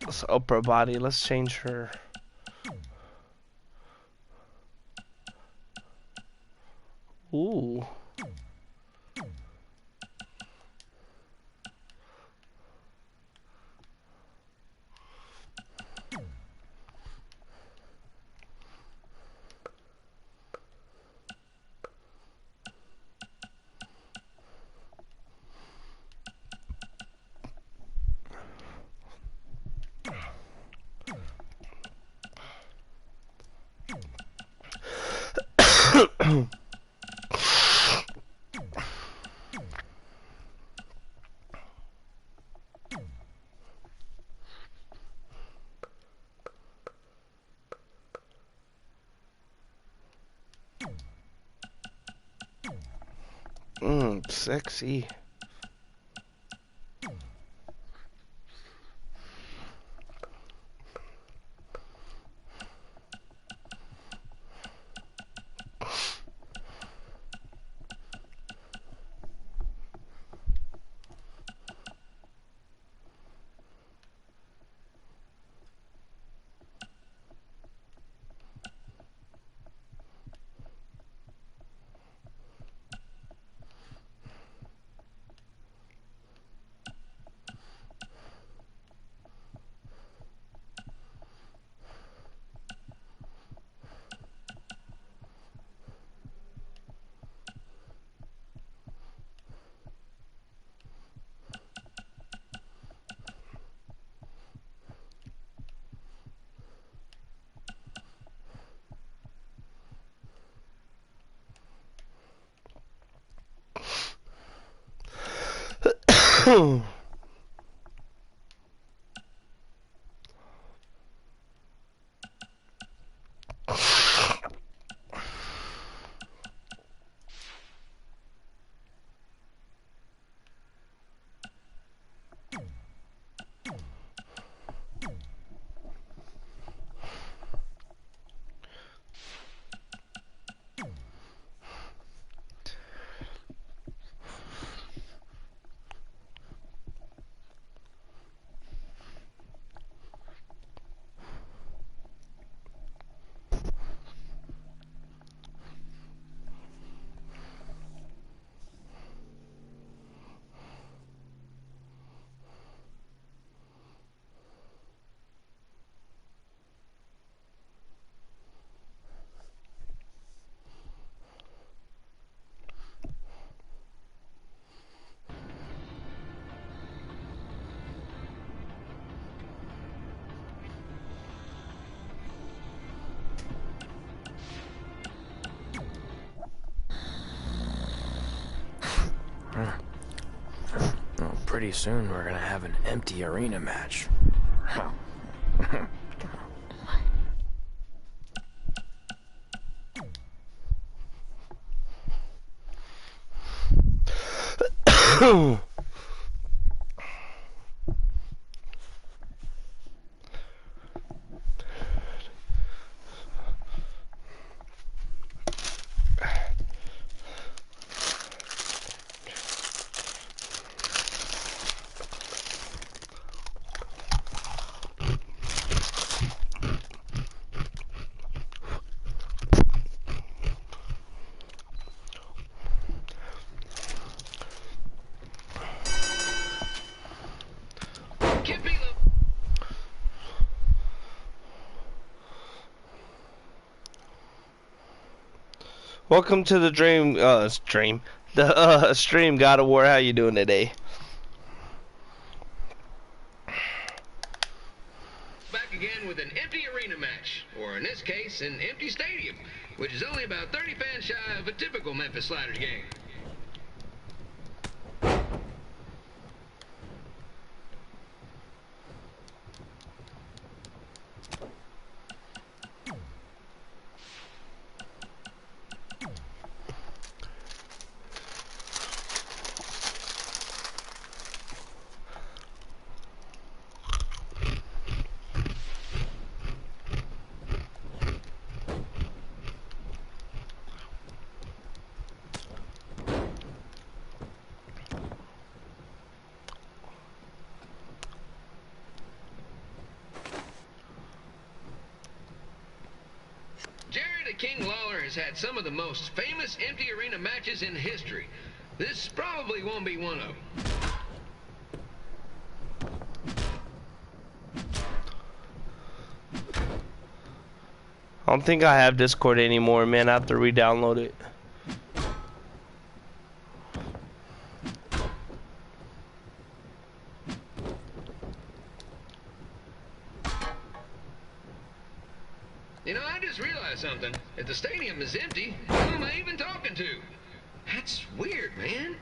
This upper body. Let's change her. Ooh. Sexy. Well, pretty soon we're gonna have an empty arena match. Welcome to the stream God of War. How you doing today? Back again with an empty arena match, or in this case, an empty stadium, which is only about 30 fans shy of a typical Memphis Sliders game. King Lawler has had some of the most famous empty arena matches in history. This probably won't be one of them. I don't think I have Discord anymore, man. I have to re-download it. You know, I just realized something. If the stadium is empty, who am I even talking to? That's weird, man.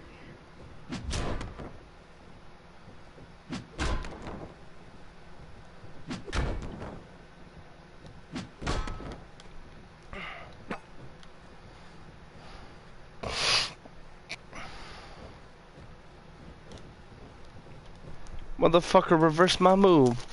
Motherfucker, reverse my move.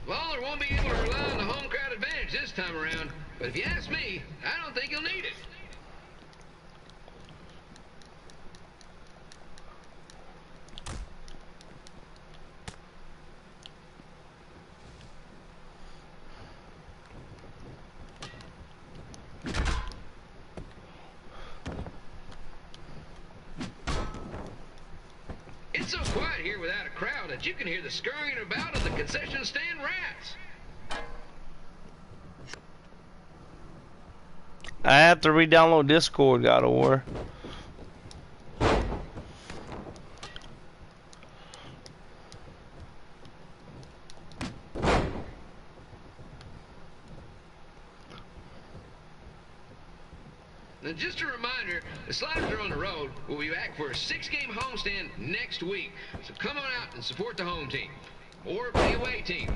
Lawler won't be able to rely on the home crowd advantage this time around, but if you ask me, I don't think he'll need it. It's so quiet here without a crowd that you can hear the scurrying about of the concession stand rats. I have to re-download Discord, God of War. And just a reminder, the Sliders are on the road. We'll be back for a 6-game homestand next week. So come on out and support the home team. Or the away team.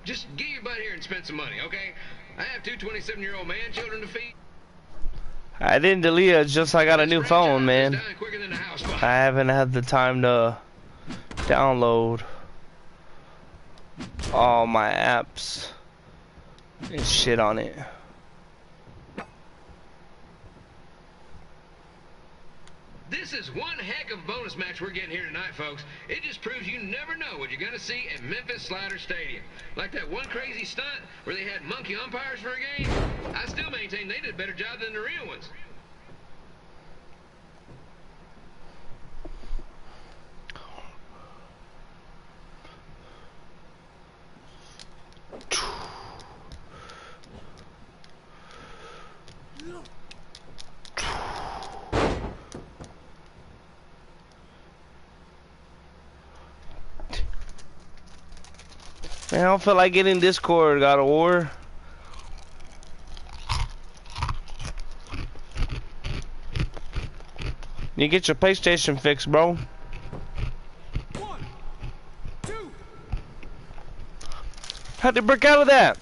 Just get your butt here and spend some money, okay? I have two 27-year-old man children to feed. I didn't delete it, just I got a new phone, man. Dying quicker than the house fire. I haven't had the time to download all my apps and shit on it. This is one heck of a bonus match we're getting here tonight, folks. It just proves you never know what you're going to see at Memphis Slider Stadium. Like that one crazy stunt where they had monkey umpires for a game. I still maintain they did a better job than the real ones. Man, I don't feel like getting Discord, God of War. You get your PlayStation fixed, bro. 1, 2. How'd they break out of that?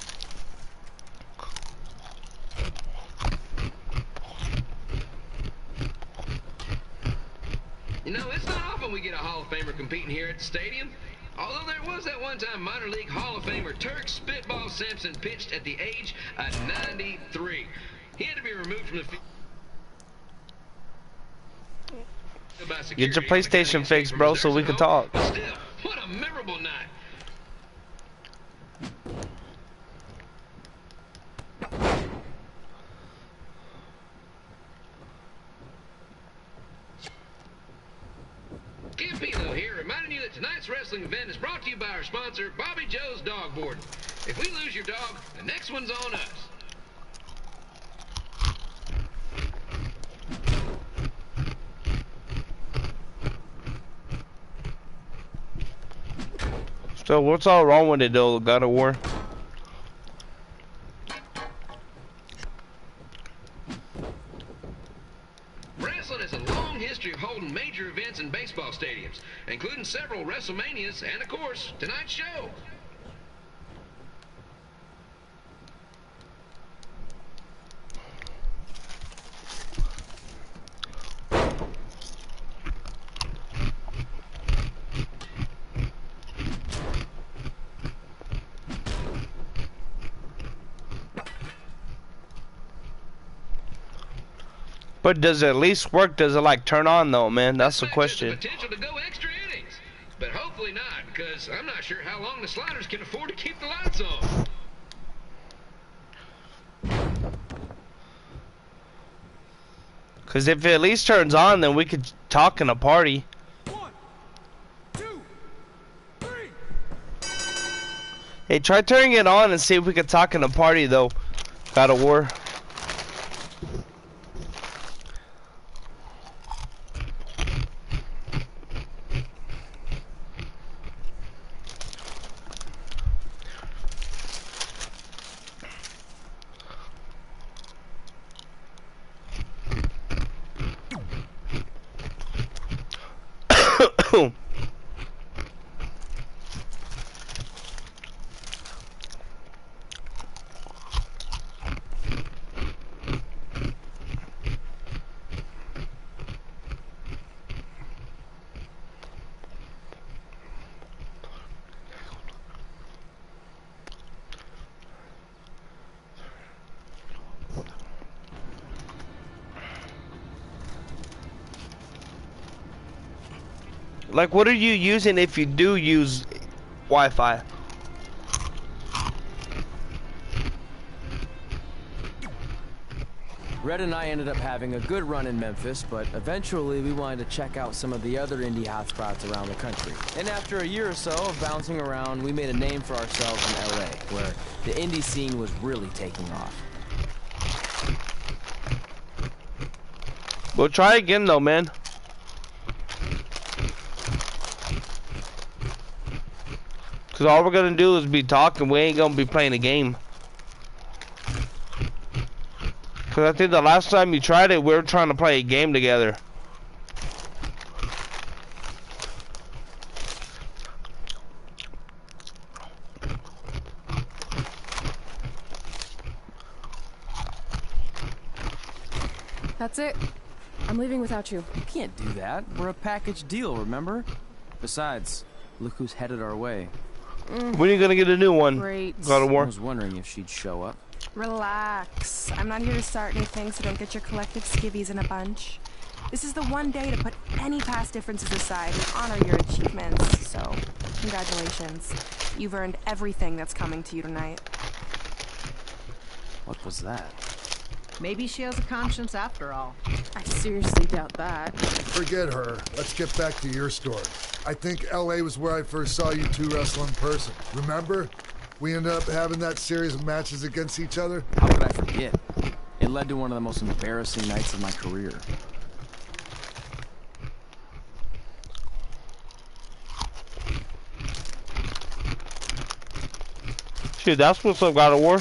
You know, it's not often we get a Hall of Famer competing here at the stadium. Although there was that one time minor league Hall of Famer Turk Spitball Simpson pitched at the age of 93. He had to be removed from the field. Get your PlayStation fixed, bro, so we can talk. But still, what a memorable night. Campino here, reminding you that tonight's wrestling event is brought to you by our sponsor, Bobby Joe's Dog Boarding. If we lose your dog, the next one's on us. So what's all wrong with it though, God of War? Wrestling has a long history of holding major events in baseball stadiums, including several WrestleManias and, of course, tonight's show. But does it at least work? Does it like turn on though, man? That's the This match has question. the potential to go extra innings, but hopefully not, because I'm not sure how long the Sliders can afford to keep the lights on. Cause if it at least turns on, then we could talk in a party. 1, 2, 3. Hey, try turning it on and see if we could talk in a party though. God of War. Like, what are you using if you do use Wi-Fi? Red and I ended up having a good run in Memphis, but eventually we wanted to check out some of the other indie hotspots around the country. And after a year or so of bouncing around, we made a name for ourselves in LA, where the indie scene was really taking off. We'll try again though, man. Cause all we're gonna do is be talking. We ain't gonna be playing a game. Cause I think the last time you tried it, we were trying to play a game together. That's it. I'm leaving without you. You can't do that. We're a package deal, remember? Besides, look who's headed our way. When are you gonna get a new one? Great. God of I War. was wondering if she'd show up. Relax. I'm not here to start anything, so don't get your collective skivvies in a bunch. This is the one day to put any past differences aside and honor your achievements. So, congratulations. You've earned everything that's coming to you tonight. What was that? Maybe she has a conscience after all. I seriously doubt that. Forget her. Let's get back to your story. I think LA was where I first saw you two wrestle in person. Remember? We ended up having that series of matches against each other. How could I forget? It led to one of the most embarrassing nights of my career. Shit, that's what's up, God of War.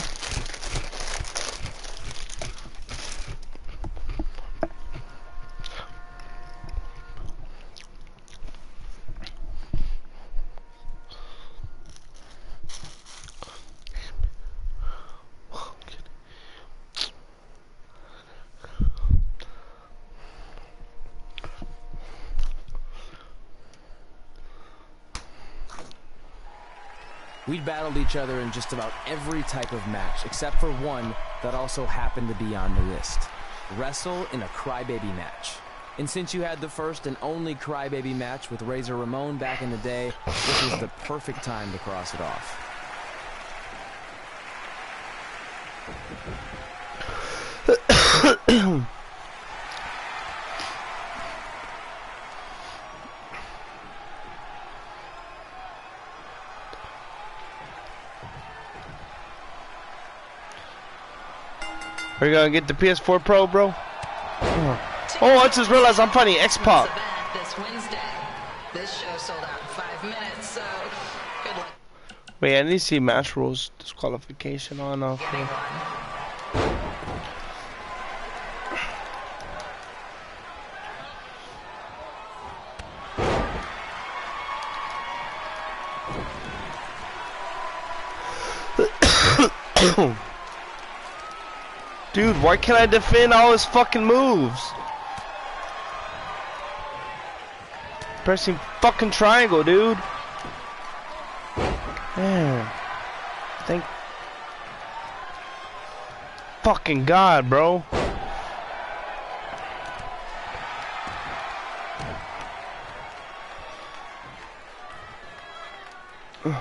We'd battled each other in just about every type of match, except for one that also happened to be on the list. Wrestle in a Crybaby match. And since you had the first and only Crybaby match with Razor Ramon back in the day, this was the perfect time to cross it off. Are you gonna get the PS4 Pro, bro? Oh, I just realized I'm fighting X-Pac. This Wednesday. This show sold out in 5 minutes, so good luck Wait, I need to see match rules disqualification on off. getting one. Dude, why can't I defend all his fucking moves? Pressing fucking triangle, dude. Man. Thank fucking God, bro. Any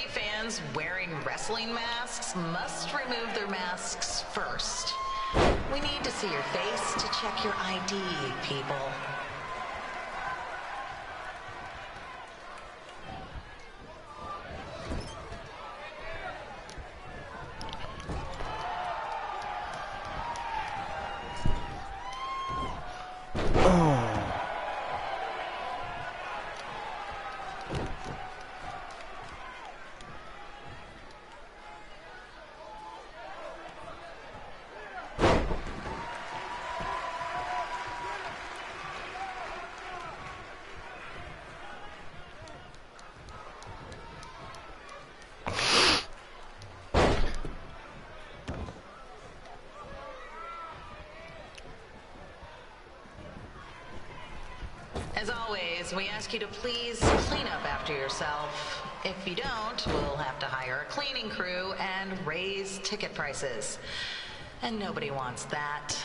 fans wearing wrestling masks must remove their masks first. We need to see your face to check your ID, people. As always, we ask you to please clean up after yourself. If you don't, we'll have to hire a cleaning crew and raise ticket prices. And nobody wants that.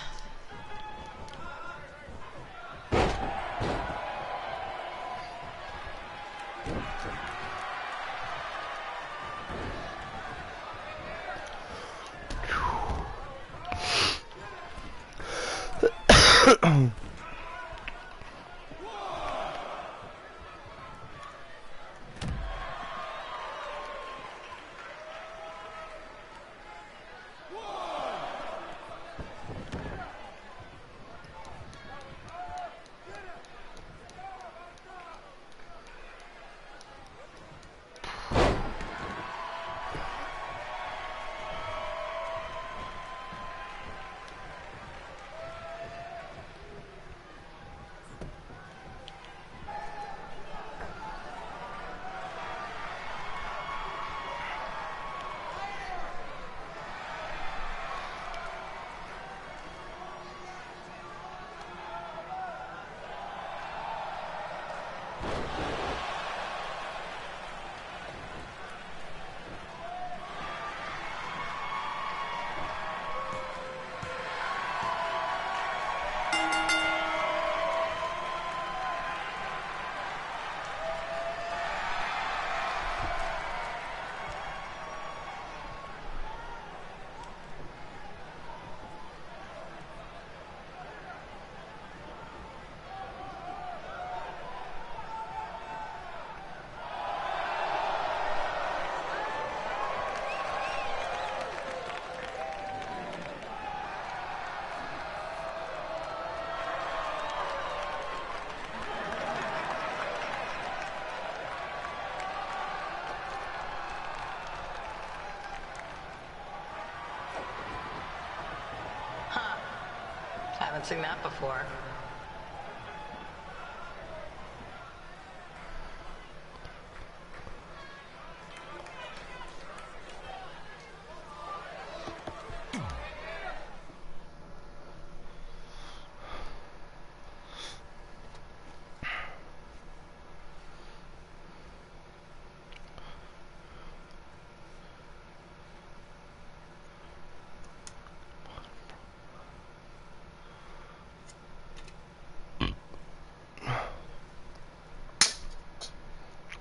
Haven't seen that before.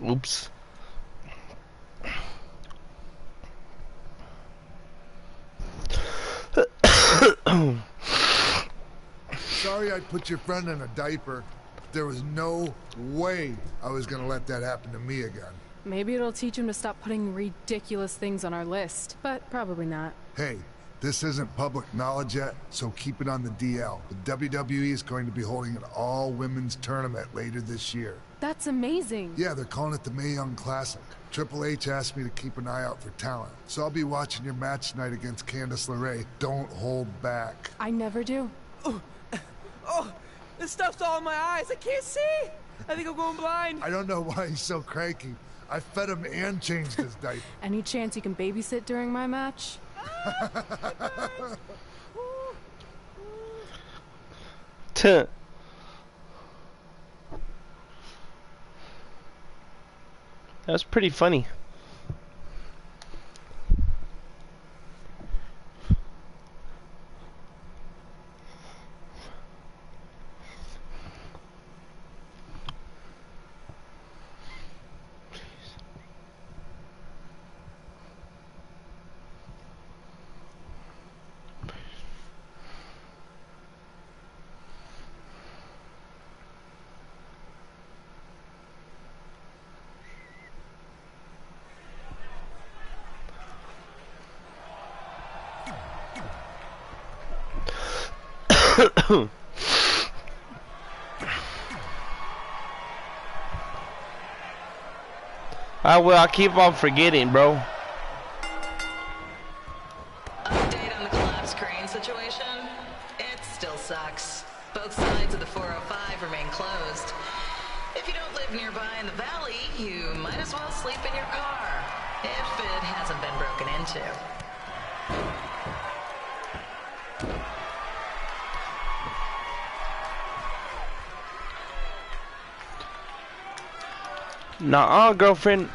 Oops. Sorry I put your friend in a diaper. There was no way I was gonna let that happen to me again. Maybe it'll teach him to stop putting ridiculous things on our list, but probably not. Hey, this isn't public knowledge yet, so keep it on the DL. The WWE is going to be holding an all-women's tournament later this year. That's amazing. Yeah, they're calling it the Mae Young Classic. Triple H asked me to keep an eye out for talent, so I'll be watching your match tonight against Candice LeRae. Don't hold back. I never do. Oh, this stuff's all in my eyes. I can't see. I think I'm going blind. I don't know why he's so cranky. I fed him and changed his diaper. Any chance you can babysit during my match? Tuh. That was pretty funny. I keep on forgetting, bro. Update on the collapsed crane situation? It still sucks. Both sides of the 405 remain closed. If you don't live nearby in the valley, you might as well sleep in your car, if it hasn't been broken into. Nah, girlfriend.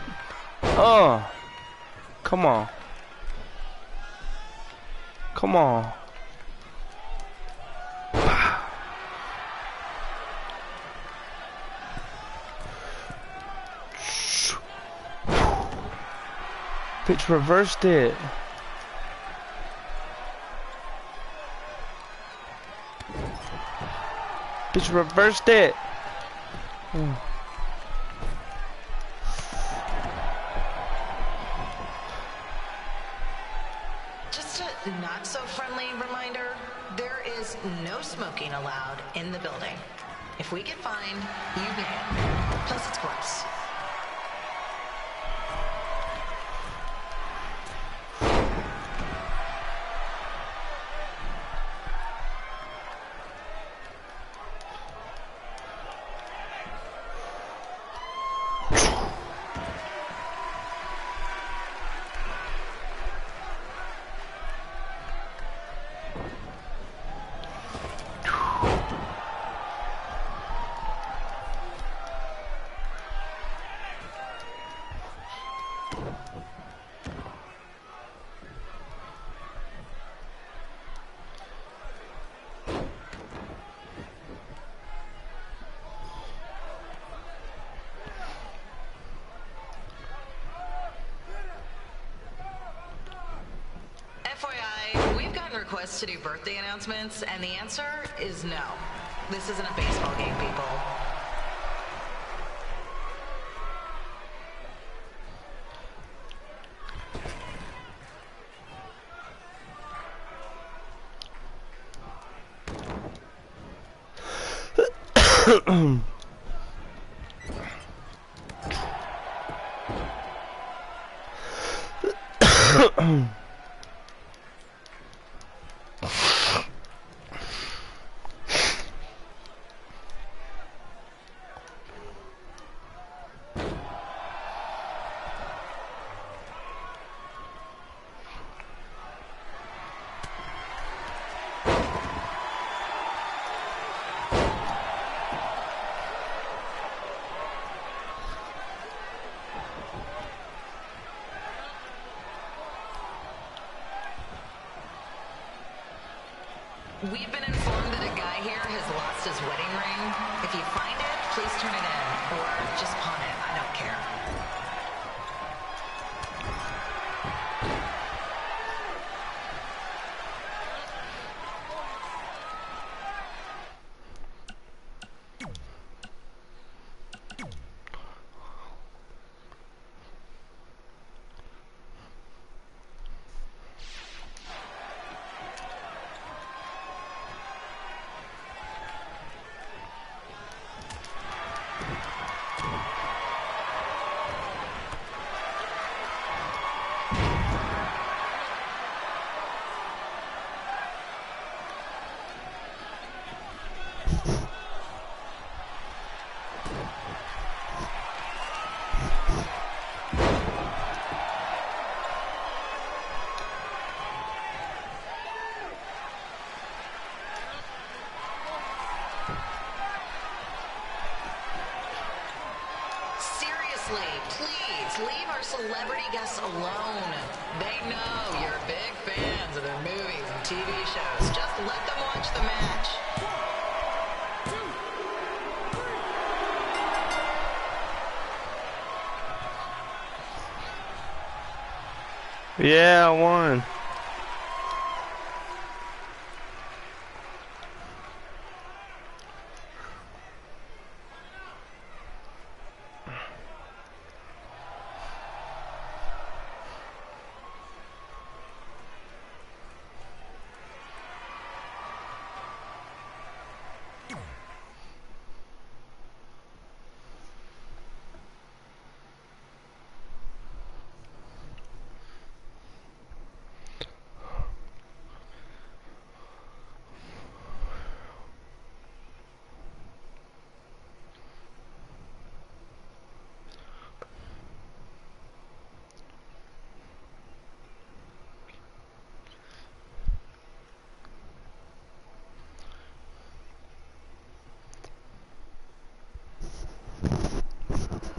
Come on. Come on. Bitch reversed it. Bitch reversed it. Just a not-so-friendly reminder, there is no smoking allowed in the building. If we get fined, you pay. Plus, it's gross. FYI, we've gotten requests to do birthday announcements, and the answer is no. This isn't a baseball game, people. We've been informed that a guy here has lost his wedding ring. If you find it, please turn it in, or just pawn it. I don't care. Please, leave our celebrity guests alone. They know you're big fans of their movies and TV shows. Just let them watch the match. Yeah, I won.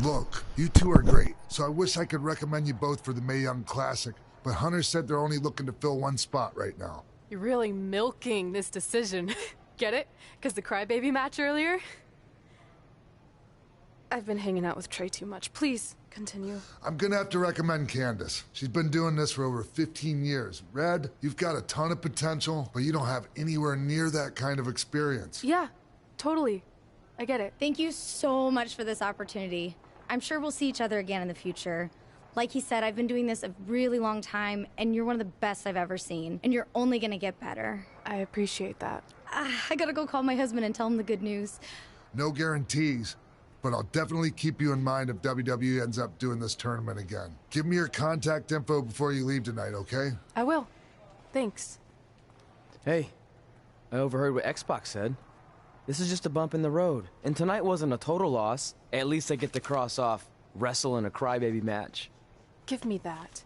Look, you two are great, so I wish I could recommend you both for the Mae Young Classic, but Hunter said they're only looking to fill one spot right now. You're really milking this decision. Get it? Because the crybaby match earlier? I've been hanging out with Trey too much. Please, continue. I'm gonna have to recommend Candace. She's been doing this for over 15 years. Red, you've got a ton of potential, but you don't have anywhere near that kind of experience. Yeah, totally. I get it. Thank you so much for this opportunity. I'm sure we'll see each other again in the future. Like he said, I've been doing this a really long time, and you're one of the best I've ever seen. And you're only gonna get better. I appreciate that. I gotta go call my husband and tell him the good news. No guarantees, but I'll definitely keep you in mind if WWE ends up doing this tournament again. Give me your contact info before you leave tonight, okay? I will. Thanks. Hey, I overheard what Xbox said. This is just a bump in the road. And tonight wasn't a total loss. At least I get to cross off wrestle in a crybaby match. Give me that.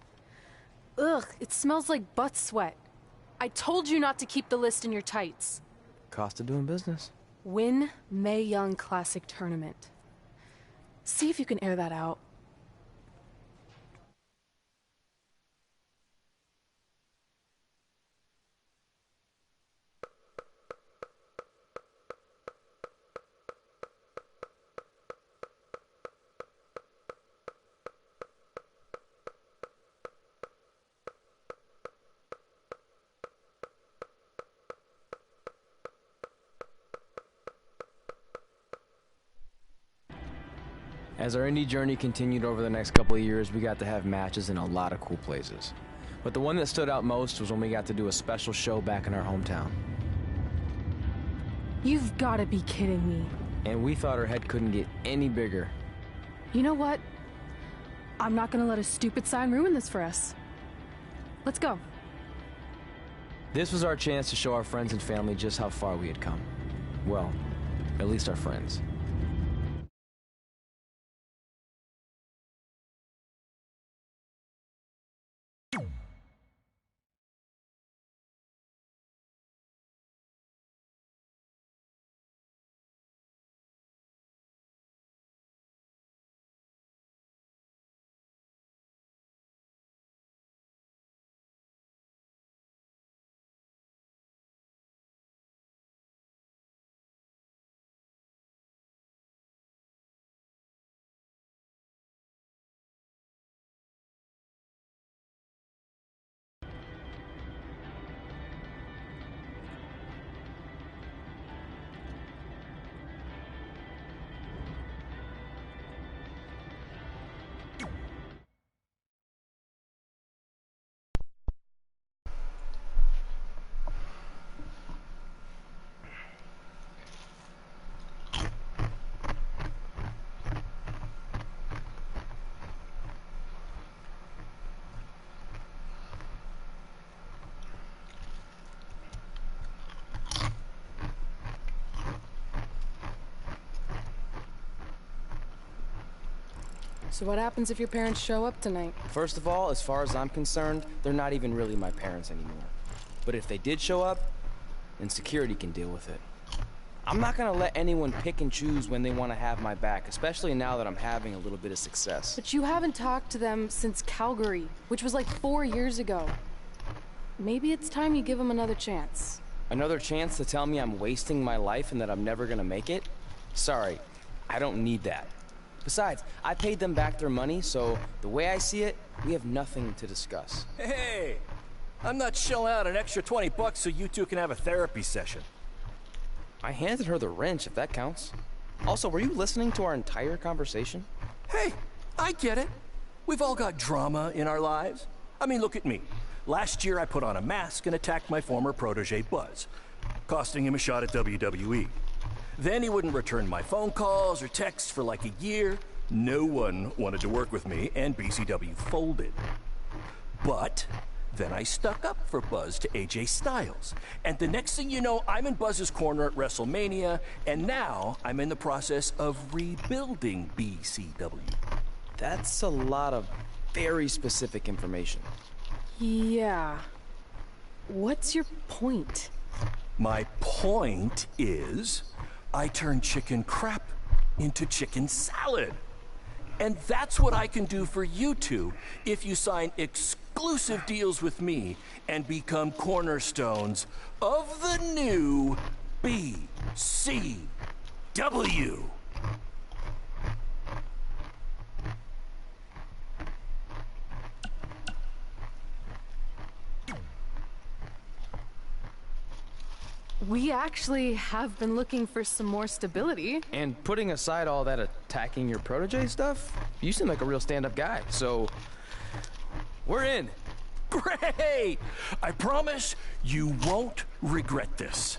Ugh, it smells like butt sweat. I told you not to keep the list in your tights. Cost of doing business. Win Mae Young Classic Tournament. See if you can air that out. As our indie journey continued over the next couple of years, we got to have matches in a lot of cool places. But the one that stood out most was when we got to do a special show back in our hometown. You've got to be kidding me. And we thought our head couldn't get any bigger. You know what? I'm not going to let a stupid sign ruin this for us. Let's go. This was our chance to show our friends and family just how far we had come. Well, at least our friends. So what happens if your parents show up tonight? First of all, as far as I'm concerned, they're not even really my parents anymore. But if they did show up, then security can deal with it. I'm not gonna let anyone pick and choose when they want to have my back, especially now that I'm having a little bit of success. But you haven't talked to them since Calgary, which was like 4 years ago. Maybe it's time you give them another chance. Another chance to tell me I'm wasting my life and that I'm never gonna make it? Sorry, I don't need that. Besides, I paid them back their money, so the way I see it, we have nothing to discuss. Hey, I'm not shelling out an extra $20 so you two can have a therapy session. I handed her the wrench, if that counts. Also, were you listening to our entire conversation? Hey, I get it. We've all got drama in our lives. I mean, look at me. Last year I put on a mask and attacked my former protege Buzz, costing him a shot at WWE. Then he wouldn't return my phone calls or texts for like a year. No one wanted to work with me, and BCW folded. But then I stuck up for Buzz to AJ Styles. And the next thing you know, I'm in Buzz's corner at WrestleMania, and now I'm in the process of rebuilding BCW. That's a lot of very specific information. Yeah. What's your point? My point is, I turned chicken crap into chicken salad. And that's what I can do for you two if you sign exclusive deals with me and become cornerstones of the new BCW. We actually have been looking for some more stability. And putting aside all that attacking your protege stuff, you seem like a real stand-up guy, so we're in. Great! I promise you won't regret this.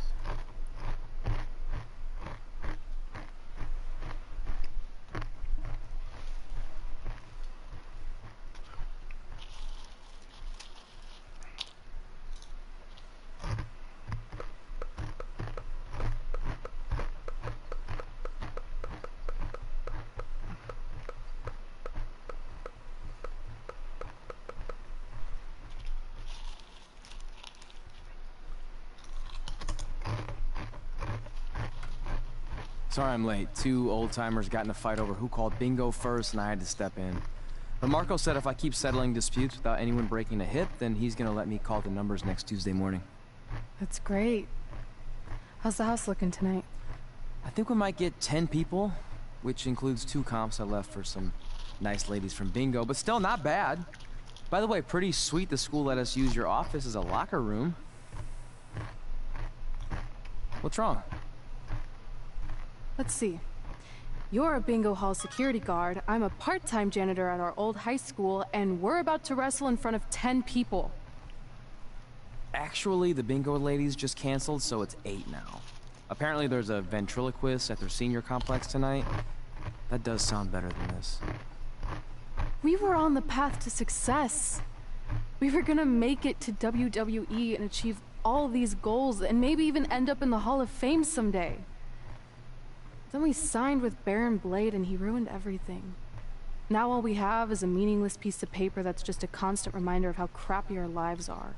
Sorry I'm late. Two old-timers got in a fight over who called bingo first, and I had to step in. But Marco said if I keep settling disputes without anyone breaking a hip, then he's gonna let me call the numbers next Tuesday morning. That's great. How's the house looking tonight? I think we might get 10 people, which includes 2 comps I left for some nice ladies from bingo, but still not bad. By the way, pretty sweet the school let us use your office as a locker room. What's wrong? Let's see. You're a bingo hall security guard, I'm a part-time janitor at our old high school, and we're about to wrestle in front of 10 people. Actually, the bingo ladies just canceled, so it's 8 now. Apparently there's a ventriloquist at their senior complex tonight. That does sound better than this. We were on the path to success. We were gonna make it to WWE and achieve all these goals, and maybe even end up in the Hall of Fame someday. Then we signed with Baron Blade and he ruined everything. Now all we have is a meaningless piece of paper that's just a constant reminder of how crappy our lives are.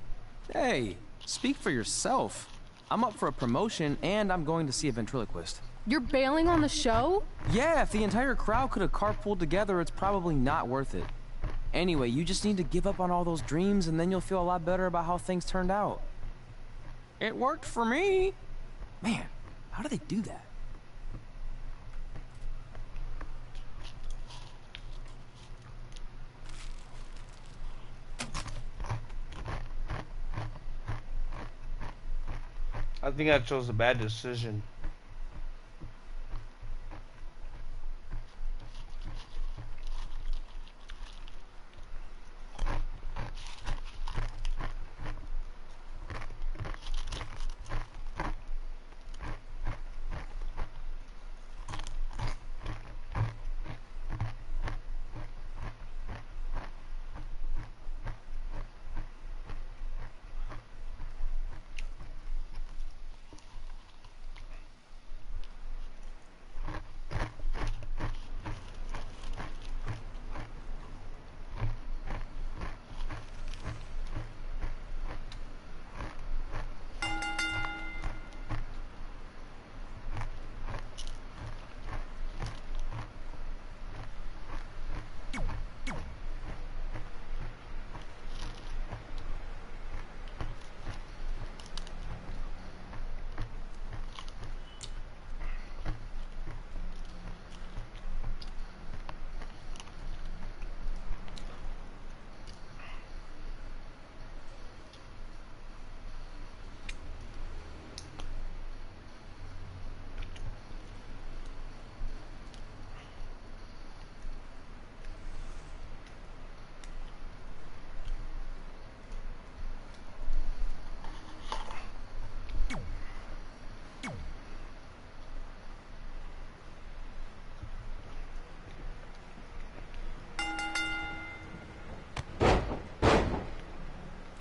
Hey, speak for yourself. I'm up for a promotion and I'm going to see a ventriloquist. You're bailing on the show? Yeah, if the entire crowd could have carpooled together, it's probably not worth it. Anyway, you just need to give up on all those dreams and then you'll feel a lot better about how things turned out. It worked for me. Man, how do they do that? I think I chose a bad decision.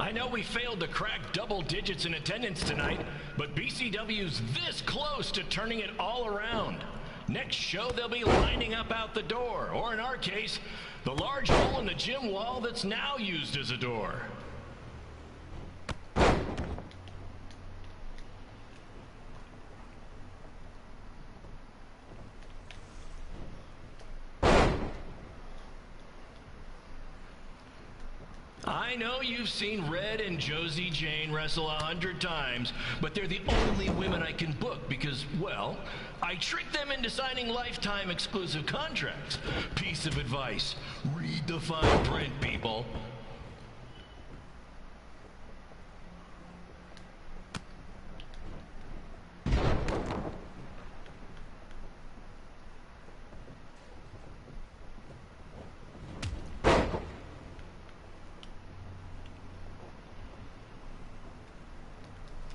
I know we failed to crack double digits in attendance tonight, but BCW's this close to turning it all around. Next show, they'll be lining up out the door, or in our case, the large hole in the gym wall that's now used as a door. I know you've seen Red and Josie Jane wrestle 100 times, but they're the only women I can book because, well, I tricked them into signing lifetime exclusive contracts. Piece of advice: read the fine print, people.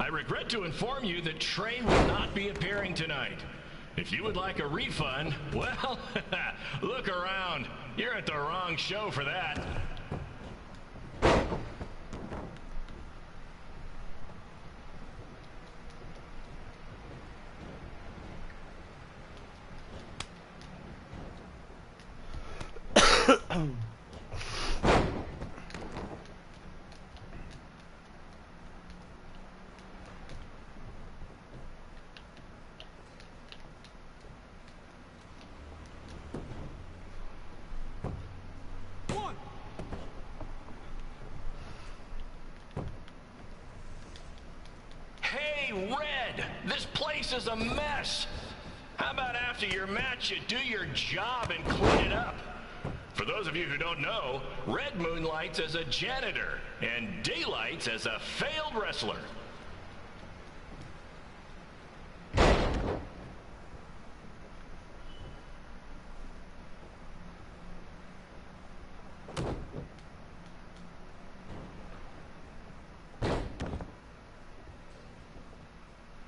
I regret to inform you that Trey will not be appearing tonight. If you would like a refund, well, look around. You're at the wrong show for that. Red, this place is a mess. How about after your match you do your job and clean it up? For those of you who don't know, Red moonlights as a janitor and daylights as a failed wrestler.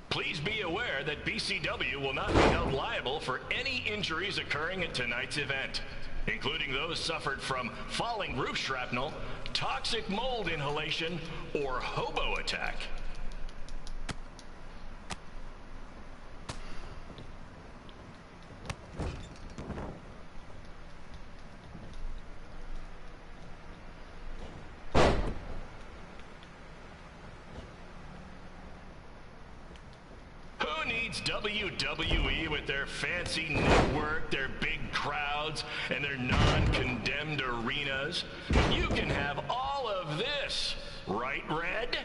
Please be aware that BCW will not be held liable for any injuries occurring at tonight's event, including those suffered from falling roof shrapnel, toxic mold inhalation, or hobo attack. WWE with their fancy network, their big crowds, and their non-condemned arenas. You can have all of this, right, Red?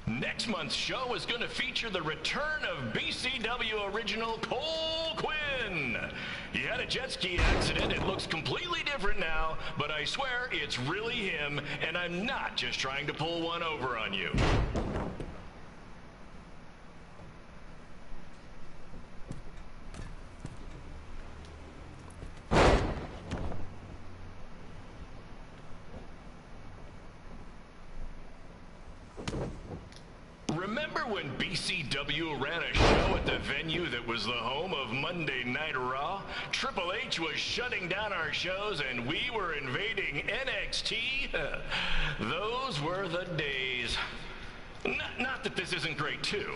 Next month's show is going to feature the return of BCW original Cole Quinn. He had a jet ski accident. It looks completely different now, but I swear it's really him, and I'm not just trying to pull one over on you. Remember when BCW ran a show at the venue that was the home of Monday Night Raw? Triple H was shutting down our shows and we were invading NXT? Those were the days. Not that this isn't great too.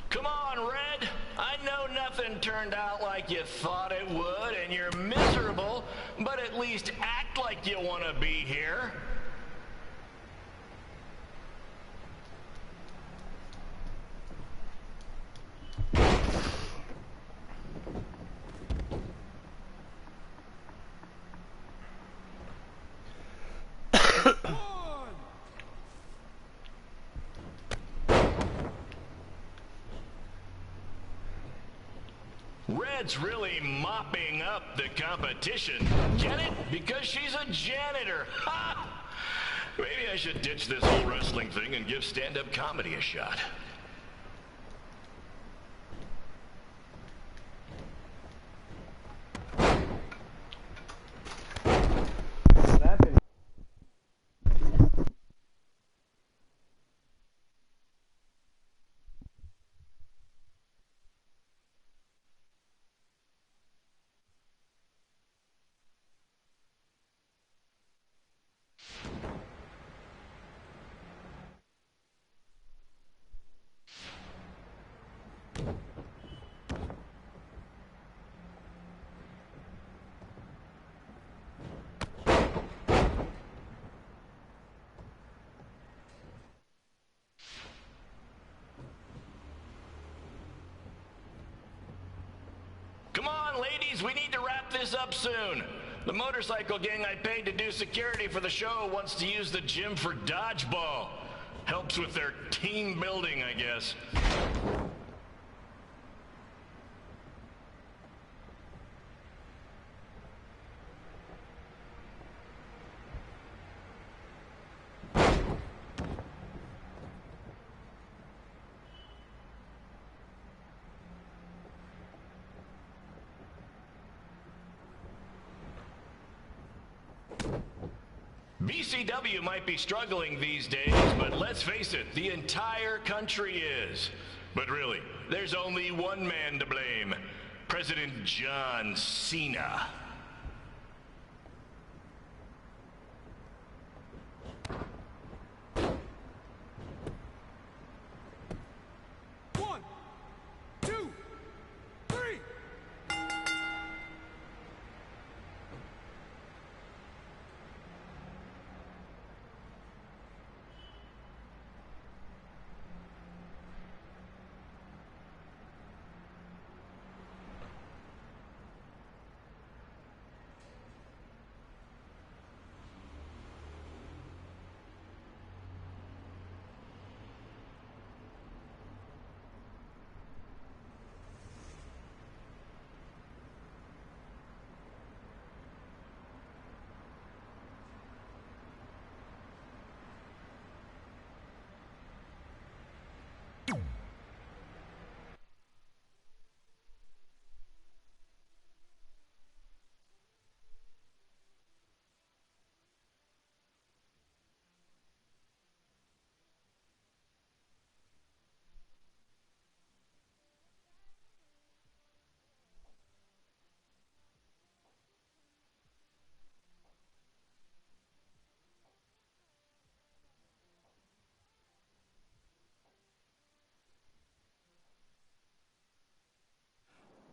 Come on, Red. I know nothing turned out like you thought it would, and you're miserable, but at least act like you want to be here. Red's really mopping up the competition. Get it? Because she's a janitor. Ha! Maybe I should ditch this whole wrestling thing and give stand-up comedy a shot. please, we need to wrap this up soon. The motorcycle gang I paid to do security for the show wants to use the gym for dodgeball. Helps with their team building, I guess. BCW might be struggling these days, but let's face it, the entire country is. But really, there's only one man to blame. President John Cena. One, two, three.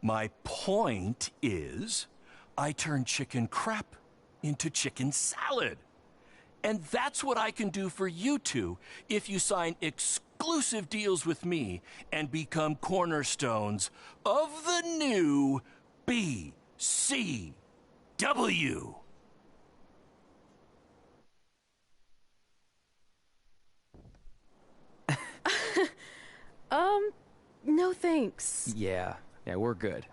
My point is, I turn chicken crap into chicken salad. And that's what I can do for you two if you sign exclusive deals with me and become cornerstones of the new BCW. No thanks. Yeah, we're good.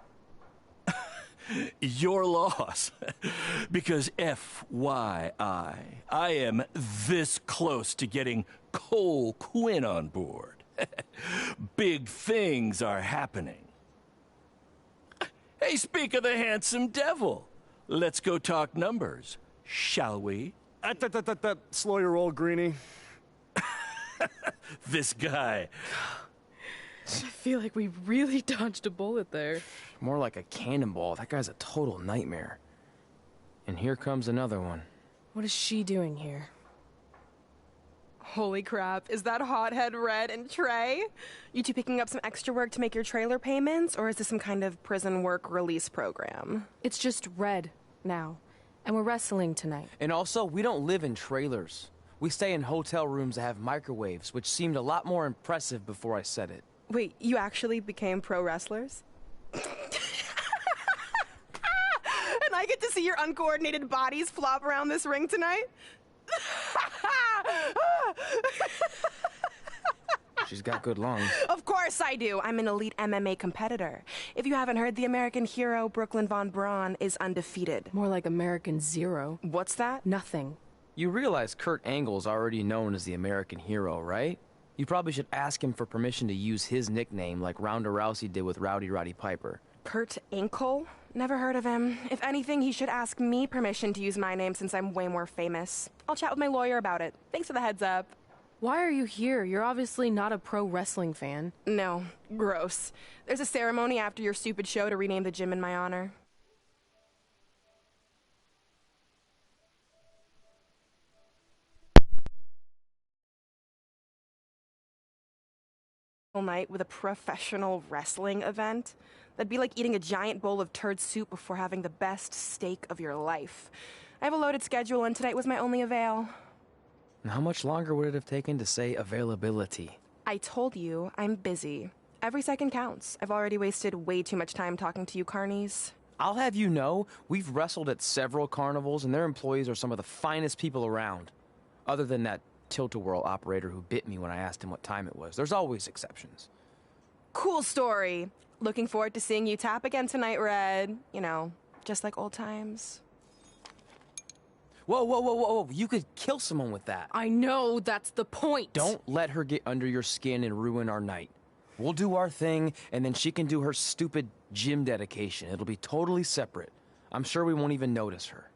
Your loss. Because FYI, I am this close to getting Cole Quinn on board. Big things are happening. Hey, speak of the handsome devil. Let's go talk numbers, shall we? Slow your roll, Greenie. This guy. I feel like we really dodged a bullet there. More like a cannonball. That guy's a total nightmare. And here comes another one. What is she doing here? Holy crap, is that hothead Red and Trey? You two picking up some extra work to make your trailer payments, or is this some kind of prison work release program? It's just Red now, and we're wrestling tonight. And also, we don't live in trailers. We stay in hotel rooms that have microwaves, which seemed a lot more impressive before I said it. Wait, you actually became pro wrestlers? And I get to see your uncoordinated bodies flop around this ring tonight? She's got good lungs. Of course I do. I'm an elite MMA competitor. If you haven't heard, the American hero, Brooklyn Von Braun, is undefeated. More like American Zero. What's that? Nothing. You realize Kurt Angle's already known as the American hero, right? You probably should ask him for permission to use his nickname like Ronda Rousey did with Rowdy Roddy Piper. Kurt Angle? Never heard of him. If anything, he should ask me permission to use my name since I'm way more famous. I'll chat with my lawyer about it. Thanks for the heads up. Why are you here? You're obviously not a pro wrestling fan. No. Gross. There's a ceremony after your stupid show to rename the gym in my honor. Night with a professional wrestling event. That'd be like eating a giant bowl of turd soup before having the best steak of your life. I have a loaded schedule and tonight was my only avail. And how much longer would it have taken to say availability? I told you, I'm busy. Every second counts. I've already wasted way too much time talking to you carnies. I'll have you know, we've wrestled at several carnivals, and their employees are some of the finest people around. Other than that tilt-a-whirl operator who bit me when I asked him what time it was. There's always exceptions. Cool story. Looking forward to seeing you tap again tonight, Red. You know, just like old times. Whoa, whoa, whoa, whoa, whoa. You could kill someone with that. I know, that's the point. Don't let her get under your skin and ruin our night. We'll do our thing, and then she can do her stupid gym dedication. It'll be totally separate. I'm sure we won't even notice her.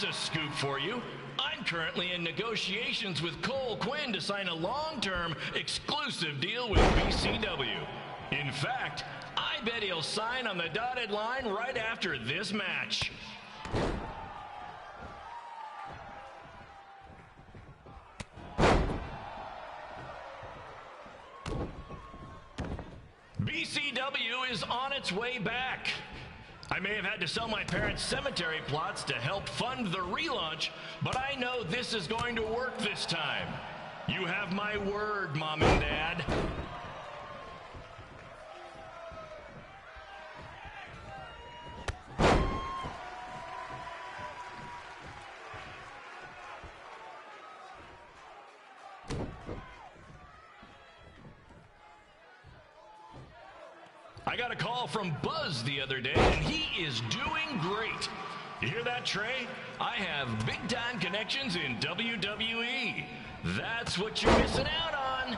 here's a scoop for you. I'm currently in negotiations with Cole Quinn to sign a long-term exclusive deal with BCW. In fact, I bet he'll sign on the dotted line right after this match. BCW is on its way back. I may have had to sell my parents' cemetery plots to help fund the relaunch, but I know this is going to work this time. You have my word, Mom and Dad. I got a call from Buzz the other day, and he is doing great. You hear that, Trey? I have big-time connections in WWE. That's what you're missing out on.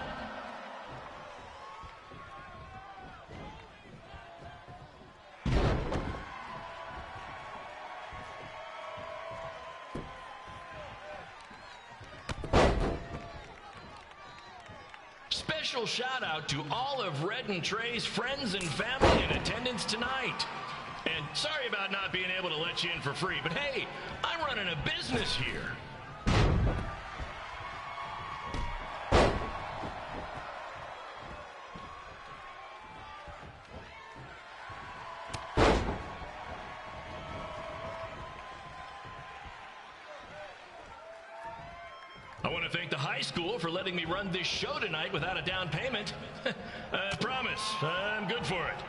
Special shout out to all of Red and Trey's friends and family in attendance tonight. And sorry about not being able to let you in for free, but hey, I'm running a business here. I want to thank the high school for letting me run this show tonight without a down payment. I promise, I'm good for it.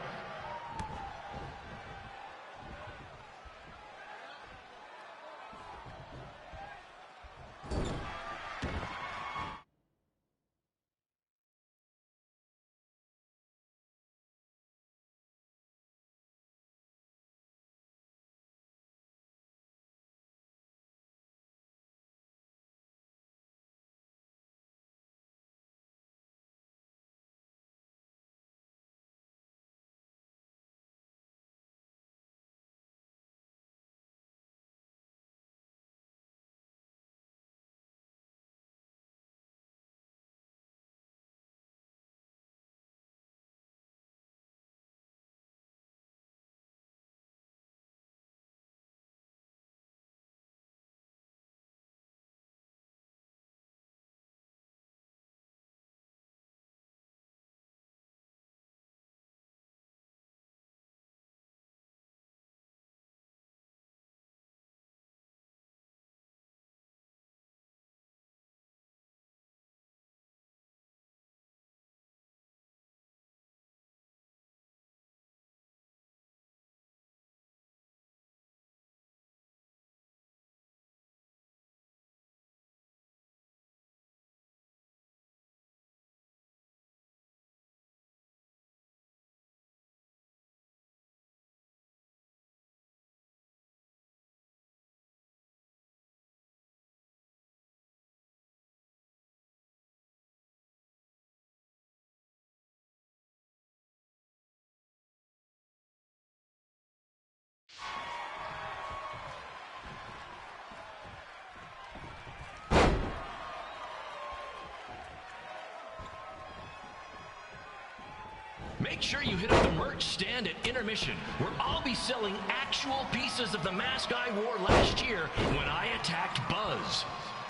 Make sure you hit up the merch stand at intermission, where I'll be selling actual pieces of the mask I wore last year when I attacked Buzz.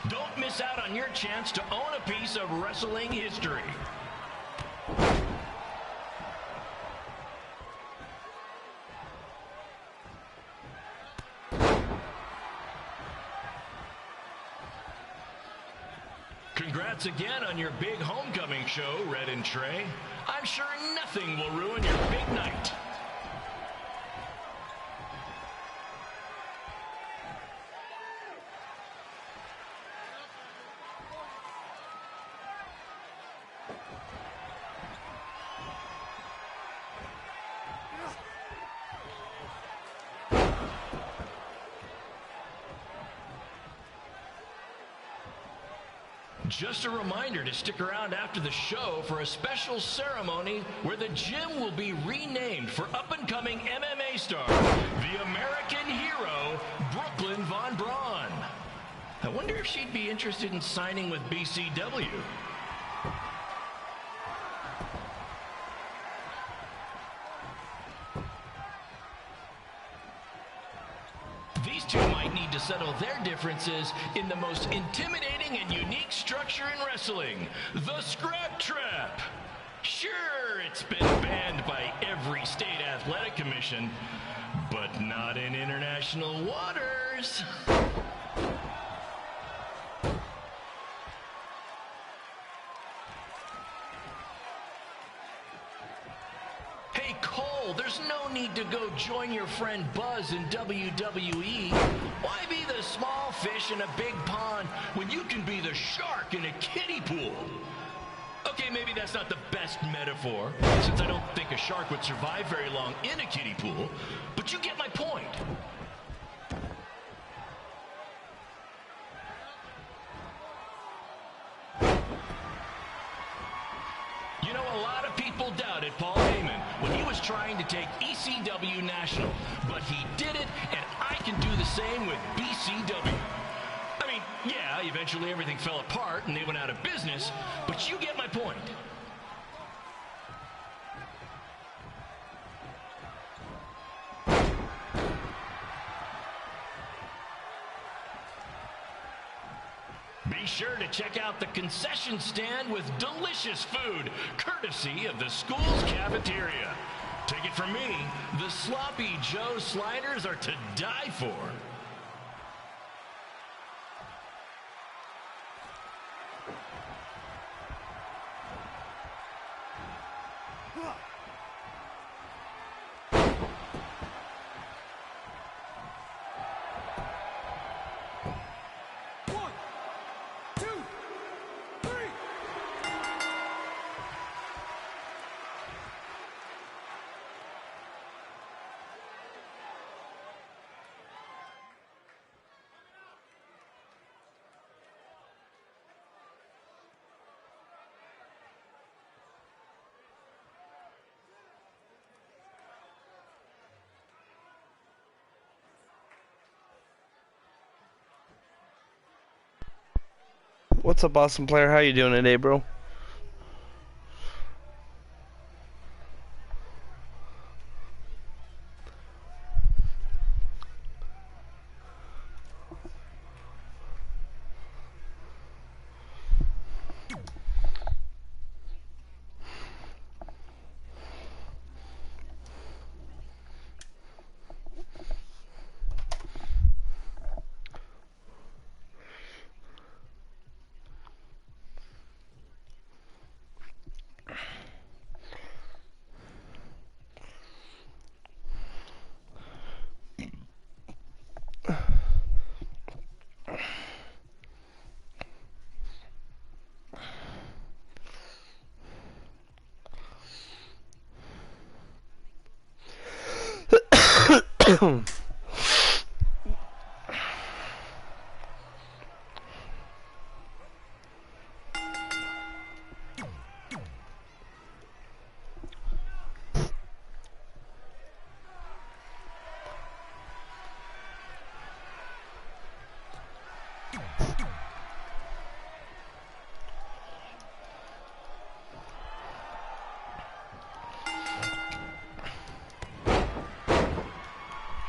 Don't miss out on your chance to own a piece of wrestling history. Congrats again on your big homecoming show, Red and Trey. I'm sure nothing will ruin your big night. Just a reminder to stick around after the show for a special ceremony where the gym will be renamed for up-and-coming MMA star, the American hero, Brooklyn Von Braun. I wonder if she'd be interested in signing with BCW. These two might need to settle their differences in the most intimidating and unique structure in wrestling, the Scrap Trap. Sure, it's been banned by every state athletic commission, but not in international waters. Hey, Cole, there's no need to go join your friend Buzz in WWE. Why be the small fish in a big pond when you can be the shark in a kiddie pool? Okay, maybe that's not the best metaphor, since I don't think a shark would survive very long in a kiddie pool, but you get my point. You know, a lot of people doubted Paul Heyman when he was trying to take ECW National, but he did it, and I can do the same with BCW. I mean, yeah, eventually everything fell apart and they went out of business, but you get my point. Be sure to check out the concession stand with delicious food, courtesy of the school's cafeteria. Take it from me, the Sloppy Joe sliders are to die for. What's up, awesome player? How you doing today, bro?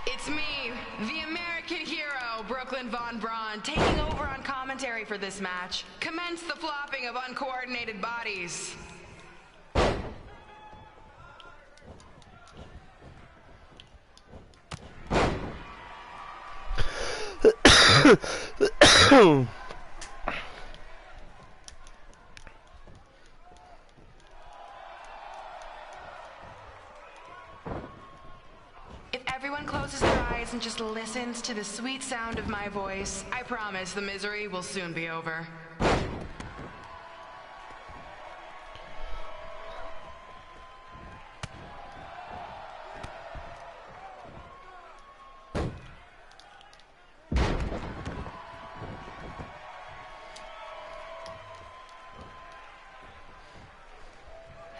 It's me, the American hero, Brooklyn Von Braun, taking over on commentary for this match. Commence the flopping of uncoordinated bodies. If everyone closes their eyes and just listens to the sweet sound of my voice, I promise the misery will soon be over.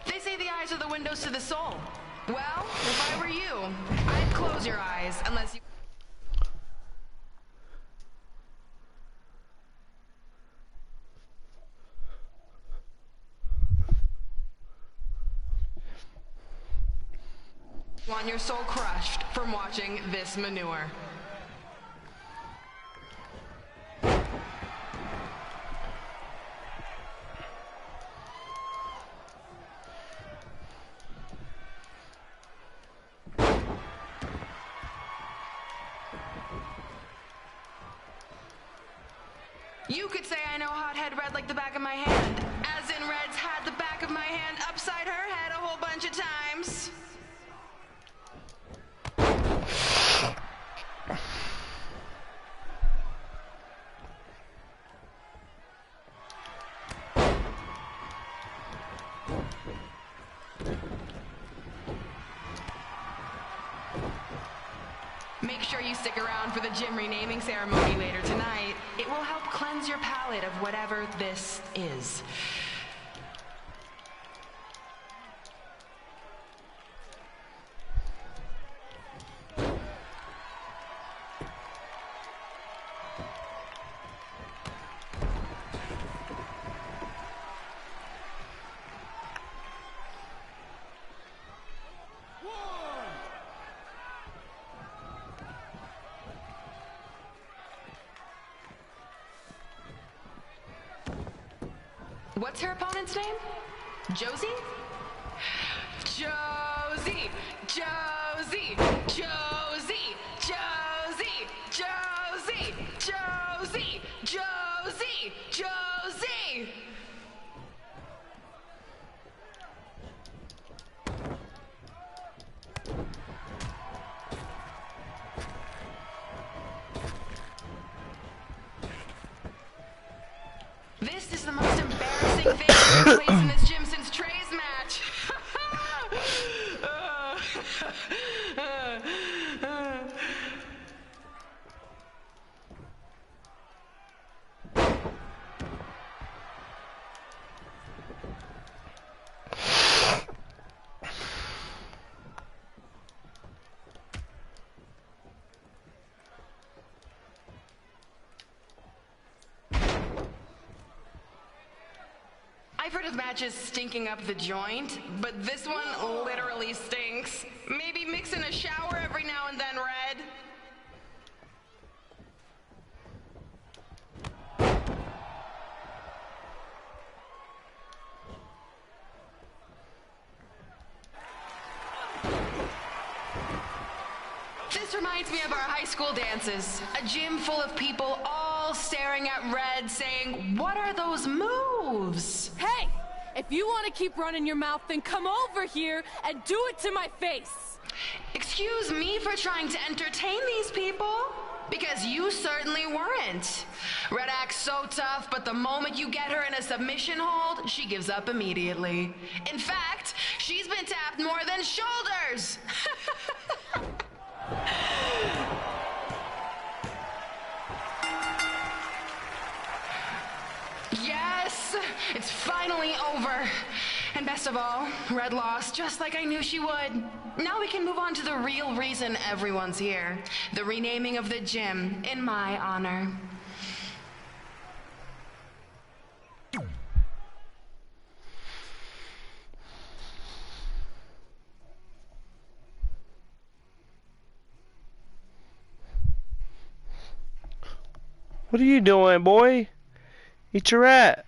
They say the eyes are the windows to the soul. Well, if I were you, I'd close your eyes unless you... Want your soul crushed from watching this manure. You could say I know Hothead Red like the back of my hand, as in Red's had the back of my hand upside her head a whole bunch of times. Make sure you stick around for the gym renaming ceremony later tonight. It will help cleanse your palate of whatever this is. What's her opponent's name? Josie? Josie! Josie! Josie! Josie! Josie! Josie! Josie! Josie! This is the most embarrassing thing that's taken place in this gym since Trey's match. I've heard of matches stinking up the joint, but this one literally stinks. Maybe mix in a shower every now and then, Red. This reminds me of our high school dances. A gym full of people all staring at Red saying, "What are those moves?" Hey! If you want to keep running your mouth, then come over here and do it to my face! Excuse me for trying to entertain these people? Because you certainly weren't. Red acts so tough, but the moment you get her in a submission hold, she gives up immediately. In fact, she's been tapped more than shoulders! Yes, it's finally over. And best of all, Red lost just like I knew she would. Now we can move on to the real reason everyone's here. The renaming of the gym in my honor. What are you doing, boy? Eat your rat.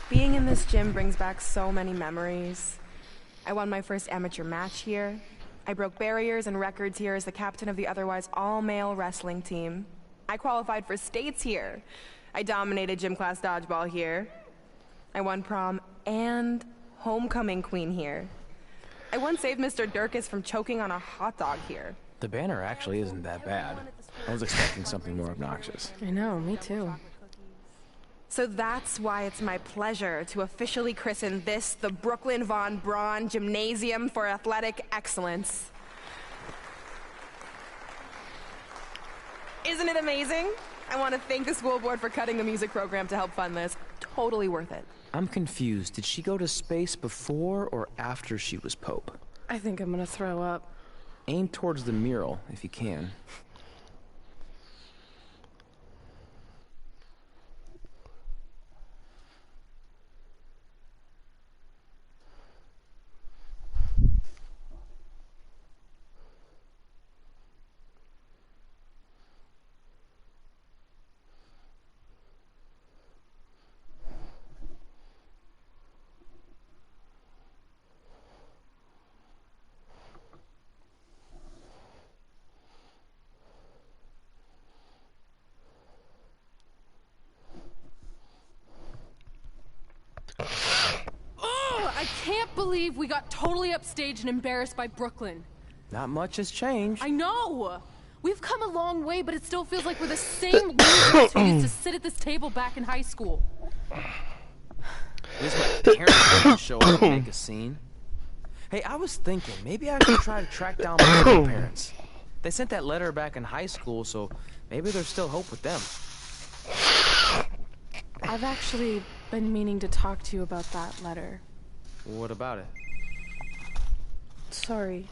Being in this gym brings back so many memories. I won my first amateur match here. I broke barriers and records here as the captain of the otherwise all-male wrestling team. I qualified for states here. I dominated gym class dodgeball here. I won prom and homecoming queen here. I once saved Mr. Durkis from choking on a hot dog here. The banner actually isn't that bad. I was expecting something more obnoxious. I know, me too. So that's why it's my pleasure to officially christen this the Brooklyn Von Braun Gymnasium for Athletic Excellence. Isn't it amazing? I want to thank the school board for cutting the music program to help fund this. Totally worth it. I'm confused. Did she go to space before or after she was Pope? I think I'm gonna throw up. Aim towards the mural, if you can. I can't believe we got totally upstaged and embarrassed by Brooklyn. Not much has changed. I know! We've come a long way, but it still feels like we're the same losers who used to sit at this table back in high school. At least my parents didn't show up and make a scene. Hey, I was thinking, maybe I should try to track down my grandparents. They sent that letter back in high school, so maybe there's still hope with them. I've actually been meaning to talk to you about that letter. What about it? Sorry.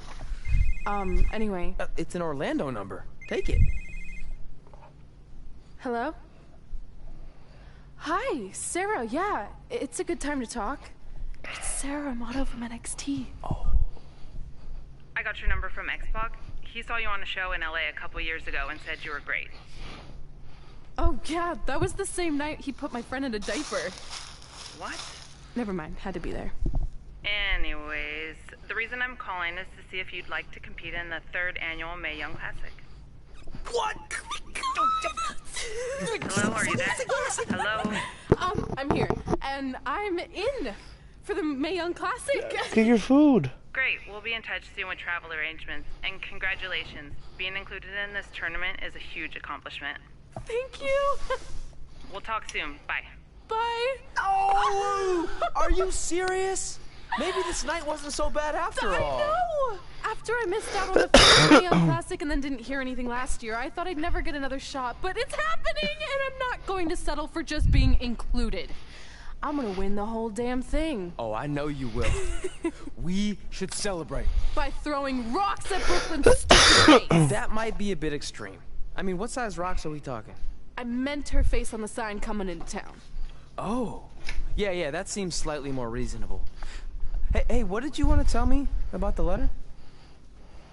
Anyway. It's an Orlando number. Take it. Hello? Hi, Sarah. Yeah, it's a good time to talk. It's Sarah Amato from NXT. Oh. I got your number from Xbox. He saw you on a show in LA a couple years ago and said you were great. Oh, yeah, that was the same night he put my friend in a diaper. What? Never mind, had to be there. Anyways, the reason I'm calling is to see if you'd like to compete in the 3rd annual Mae Young Classic. What? Hello, are you there? Hello? I'm here, and I'm in for the Mae Young Classic. Get your food. Great, we'll be in touch soon with travel arrangements. And congratulations, being included in this tournament is a huge accomplishment. Thank you. We'll talk soon. Bye. Bye. Oh! Are you serious? Maybe this night wasn't so bad after all. I know! After I missed out on the first Mae Young Classic and then didn't hear anything last year, I thought I'd never get another shot, but it's happening, and I'm not going to settle for just being included. I'm gonna win the whole damn thing. Oh, I know you will. We should celebrate. By throwing rocks at Brooklyn's stupid face. That might be a bit extreme. I mean, what size rocks are we talking? I meant her face on the sign coming into town. Oh. Yeah, that seems slightly more reasonable. Hey, what did you want to tell me about the letter?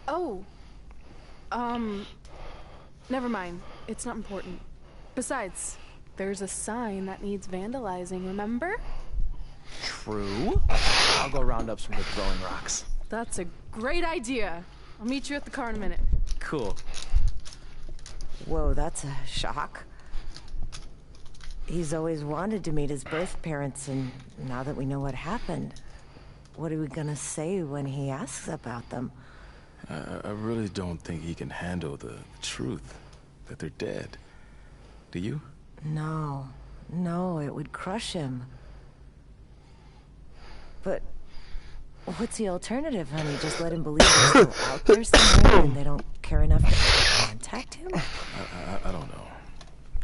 Oh. Never mind. It's not important. Besides, there's a sign that needs vandalizing, remember? True. I'll go round up some good throwing rocks. That's a great idea. I'll meet you at the car in a minute. Cool. Whoa, that's a shock. He's always wanted to meet his birth parents, and now that we know what happened, what are we gonna say when he asks about them? I really don't think he can handle the truth, that they're dead. Do you? No, it would crush him. But what's the alternative, honey? Just let him believe he's still out there somewhere and they don't care enough to contact him? I don't know.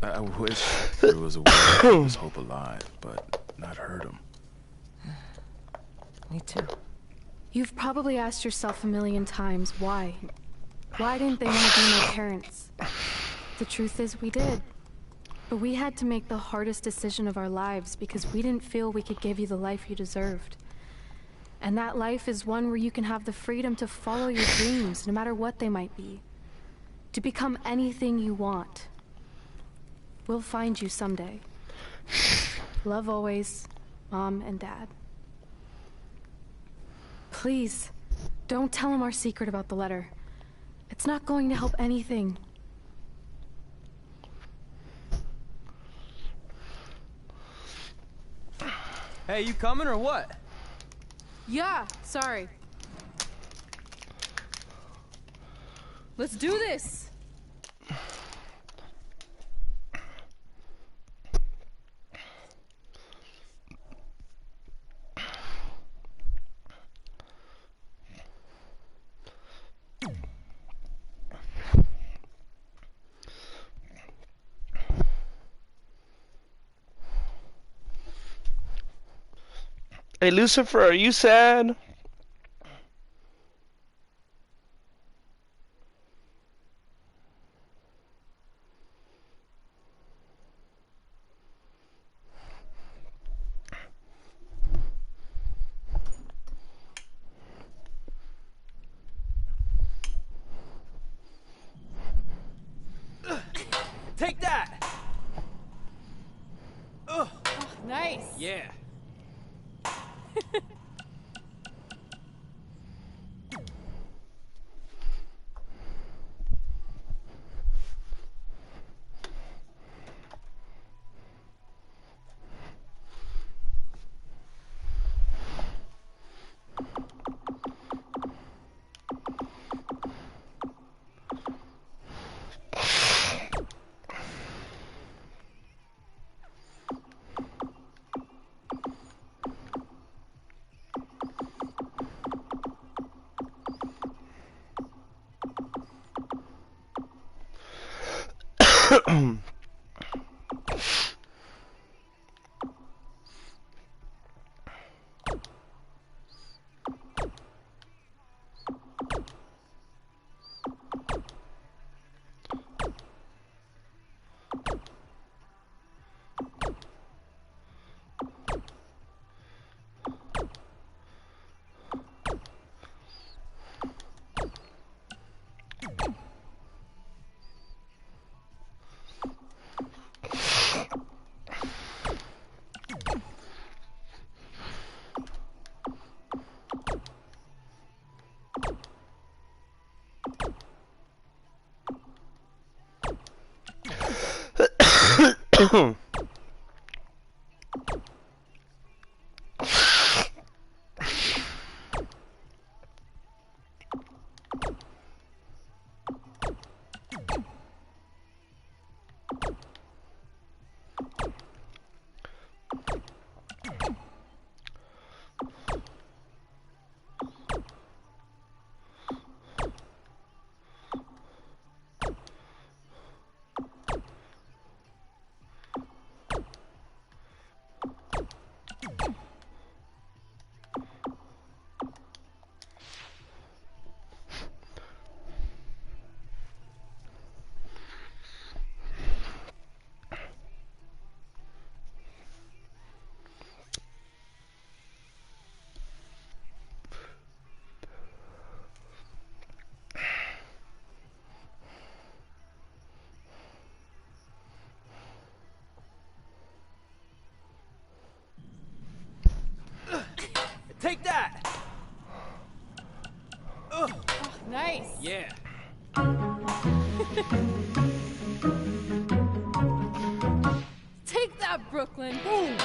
I wish there was a way to keep his hope alive, but not hurt him. Me too. You've probably asked yourself a million times, why? Why didn't they want to be my parents? The truth is, we did. But we had to make the hardest decision of our lives because we didn't feel we could give you the life you deserved. And that life is one where you can have the freedom to follow your dreams, no matter what they might be. To become anything you want. We'll find you someday. Love always, Mom and Dad. Please, don't tell him our secret about the letter. It's not going to help anything. Hey, you coming or what? Yeah, sorry. Let's do this! Hey, Lucifer, are you sad? Take that! Oh, nice. Yeah. Take that! Oh, nice. Yeah. Take that, Brooklyn. Boom.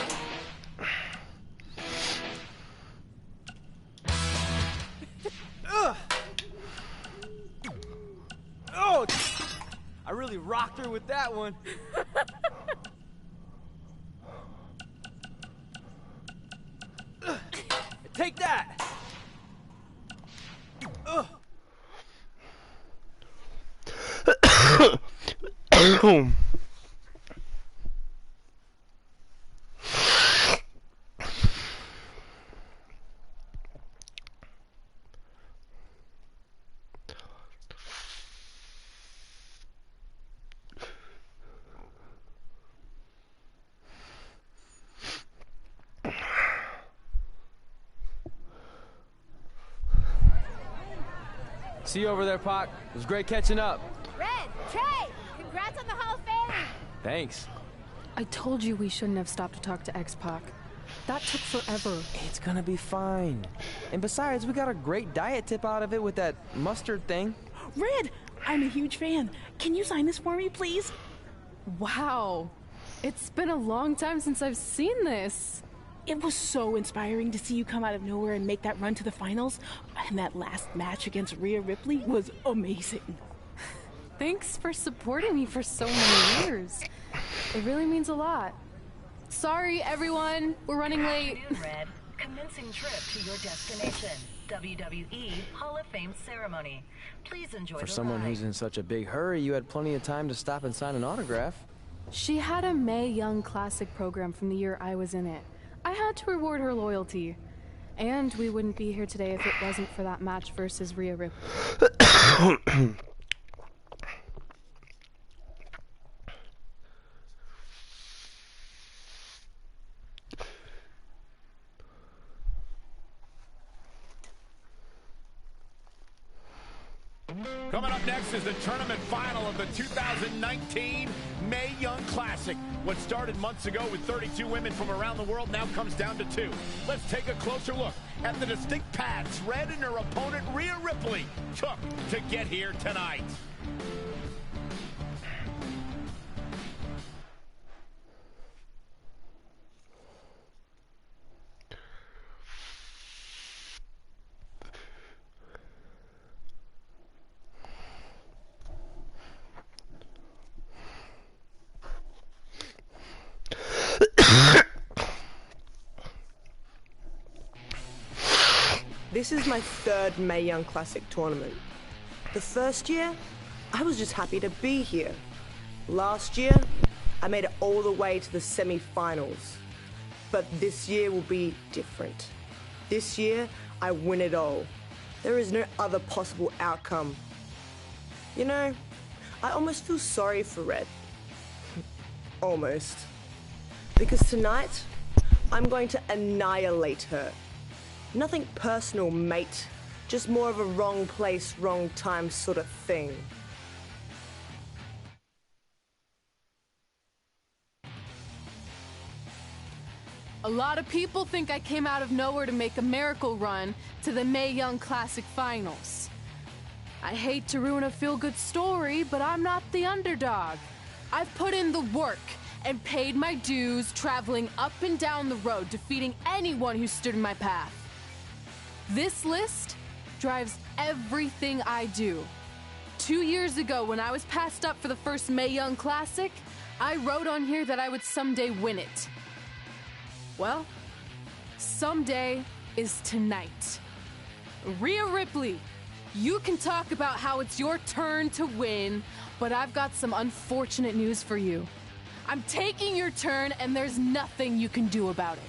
Oh! I really rocked her with that one. Take that! See you over there, Pac. It was great catching up. Red, Trey, congrats on the Hall of Fame. Thanks. I told you we shouldn't have stopped to talk to X-Pac. That took forever. It's gonna be fine. And besides, we got a great diet tip out of it with that mustard thing. Red, I'm a huge fan. Can you sign this for me, please? Wow. It's been a long time since I've seen this. It was so inspiring to see you come out of nowhere and make that run to the finals. And that last match against Rhea Ripley was amazing. Thanks for supporting me for so many years. It really means a lot. Sorry, everyone. We're running late. Afternoon, Red. Commencing trip to your destination. WWE Hall of Fame ceremony. Please enjoy For the someone ride. who's in such a big hurry, you had plenty of time to stop and sign an autograph. She had a Mae Young Classic program from the year I was in it. I had to reward her loyalty. And we wouldn't be here today if it wasn't for that match versus Rhea Ripley. Coming up next is the tournament final of the 2019 Mae Young Classic. What started months ago with 32 women from around the world now comes down to 2. Let's take a closer look at the distinct paths Red and her opponent Rhea Ripley took to get here tonight. This is my 3rd Mae Young Classic tournament. The first year, I was just happy to be here. Last year, I made it all the way to the semi-finals. But this year will be different. This year, I win it all. There is no other possible outcome. You know, I almost feel sorry for Red. Almost. Because tonight, I'm going to annihilate her. Nothing personal, mate. Just more of a wrong place, wrong time sort of thing. A lot of people think I came out of nowhere to make a miracle run to the Mae Young Classic Finals. I hate to ruin a feel-good story, but I'm not the underdog. I've put in the work and paid my dues traveling up and down the road, defeating anyone who stood in my path. This list drives everything I do. 2 years ago, when I was passed up for the first Mae Young Classic, I wrote on here that I would someday win it. Well, someday is tonight. Rhea Ripley, you can talk about how it's your turn to win, but I've got some unfortunate news for you. I'm taking your turn, and there's nothing you can do about it.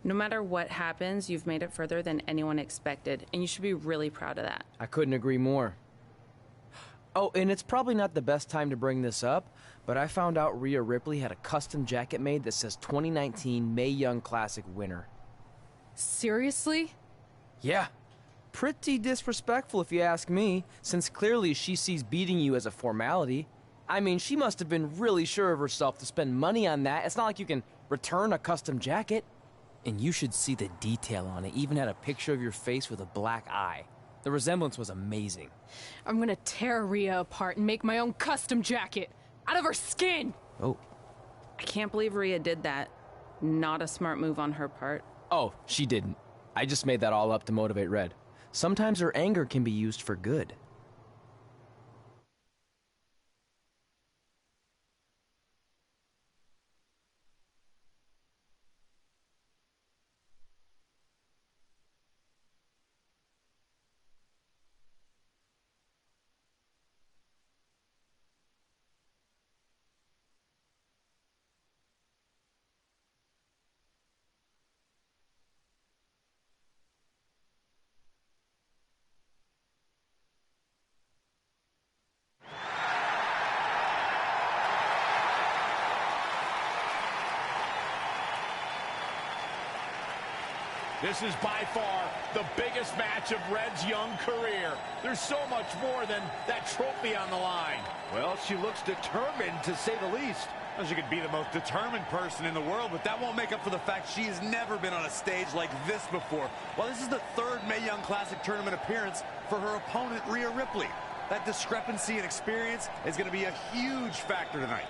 No matter what happens, you've made it further than anyone expected, and you should be really proud of that. I couldn't agree more. Oh, and it's probably not the best time to bring this up, but I found out Rhea Ripley had a custom jacket made that says 2019 Mae Young Classic winner. Seriously? Yeah. Pretty disrespectful if you ask me, since clearly she sees beating you as a formality. I mean, she must have been really sure of herself to spend money on that. It's not like you can return a custom jacket. And you should see the detail on it. Even had a picture of your face with a black eye. The resemblance was amazing. I'm gonna tear Rhea apart and make my own custom jacket out of her skin! Oh. I can't believe Rhea did that. Not a smart move on her part. Oh, she didn't. I just made that all up to motivate Red. Sometimes her anger can be used for good. This is by far the biggest match of Red's young career. There's so much more than that trophy on the line. Well, she looks determined, to say the least. Well, she could be the most determined person in the world, but that won't make up for the fact she has never been on a stage like this before. Well, this is the 3rd Mae Young Classic tournament appearance for her opponent, Rhea Ripley. That discrepancy in experience is going to be a huge factor tonight.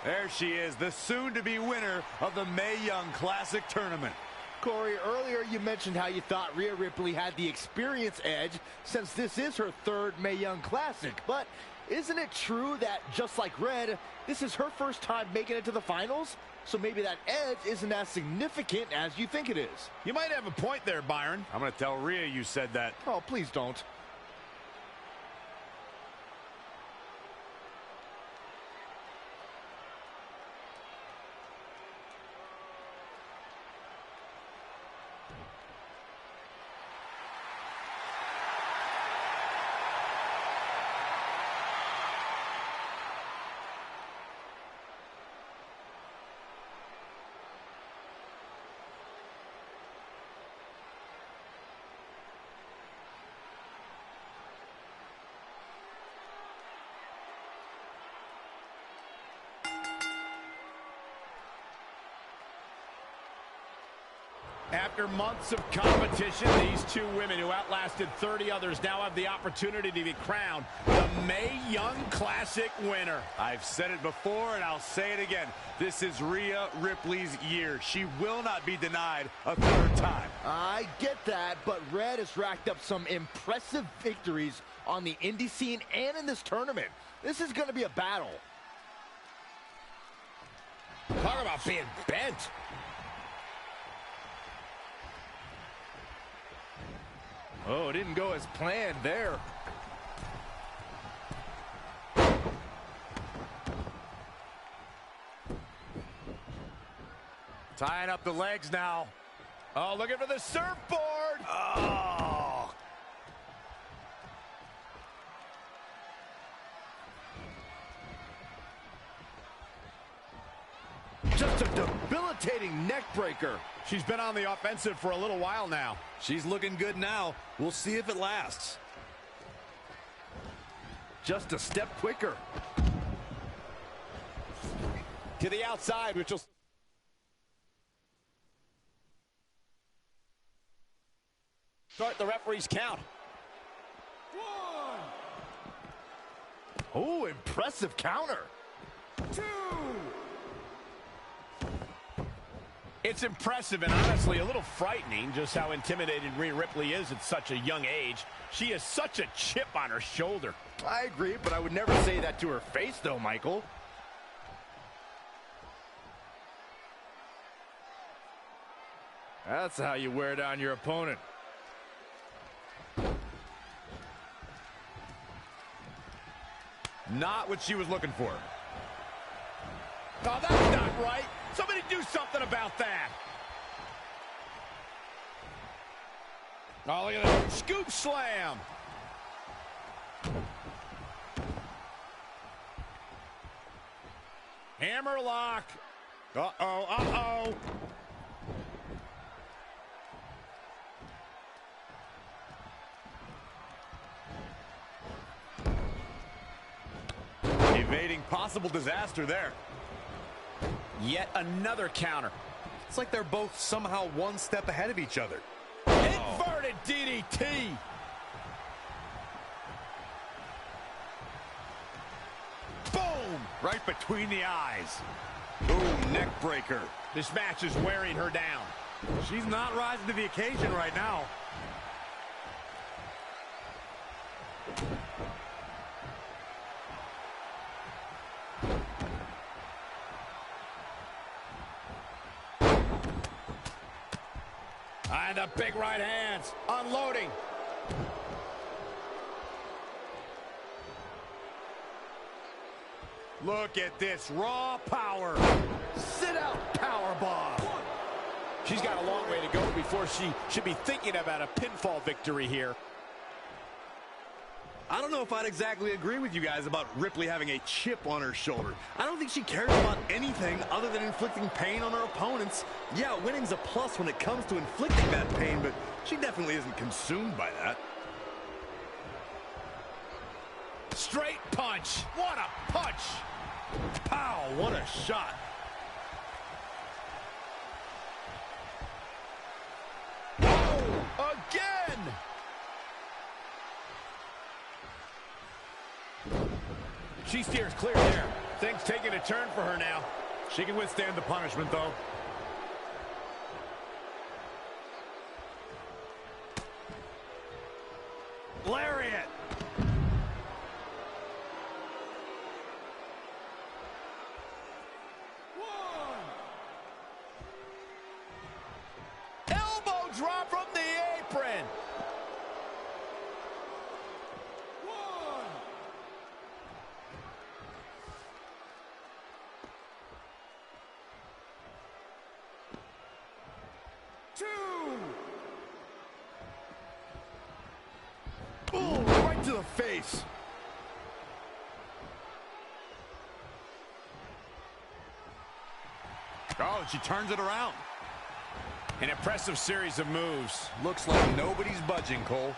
There she is, the soon-to-be winner of the Mae Young Classic Tournament. Corey, earlier you mentioned how you thought Rhea Ripley had the experience edge since this is her third Mae Young Classic. But isn't it true that, just like Red, this is her first time making it to the finals? So maybe that edge isn't as significant as you think it is. You might have a point there, Byron. I'm going to tell Rhea you said that. Oh, please don't. After months of competition, these two women who outlasted 30 others now have the opportunity to be crowned the Mae Young Classic winner. I've said it before and I'll say it again. This is Rhea Ripley's year. She will not be denied a third time. I get that, but Red has racked up some impressive victories on the indie scene and in this tournament. This is going to be a battle. Talk about being bent. Oh, it didn't go as planned there. Tying up the legs now. Oh, looking for the surfboard. Oh. Just a debilitating neck breaker. She's been on the offensive for a little while now. She's looking good now. We'll see if it lasts. Just a step quicker. To the outside, which will start the referee's count. Oh, impressive counter. 2. It's impressive and honestly a little frightening just how intimidated Rhea Ripley is at such a young age. She has such a chip on her shoulder. I agree, but I would never say that to her face, though, Michael. That's how you wear down your opponent. Not what she was looking for. Oh, that's not right. Somebody do something about that. Oh, look at that. Scoop slam. Hammerlock. Uh-oh, uh-oh. Evading possible disaster there. Yet another counter. It's like they're both somehow one step ahead of each other. Inverted DDT. Boom! Right between the eyes. Ooh, neck breaker. This match is wearing her down. She's not rising to the occasion right now. And the big right hands, unloading. Look at this raw power. Sit out power bomb. She's got a long way to go before she should be thinking about a pinfall victory here. I don't know if I'd exactly agree with you guys about Ripley having a chip on her shoulder. I don't think she cares about anything other than inflicting pain on her opponents. Yeah, winning's a plus when it comes to inflicting that pain, but she definitely isn't consumed by that. Straight punch. What a punch. Pow, what a shot. Oh, again. She steers clear there. Things taking a turn for her now. She can withstand the punishment, though. Lariat. Elbow drop from the apron. Boom, right to the face. Oh, and she turns it around. An impressive series of moves. Looks like nobody's budging, Cole.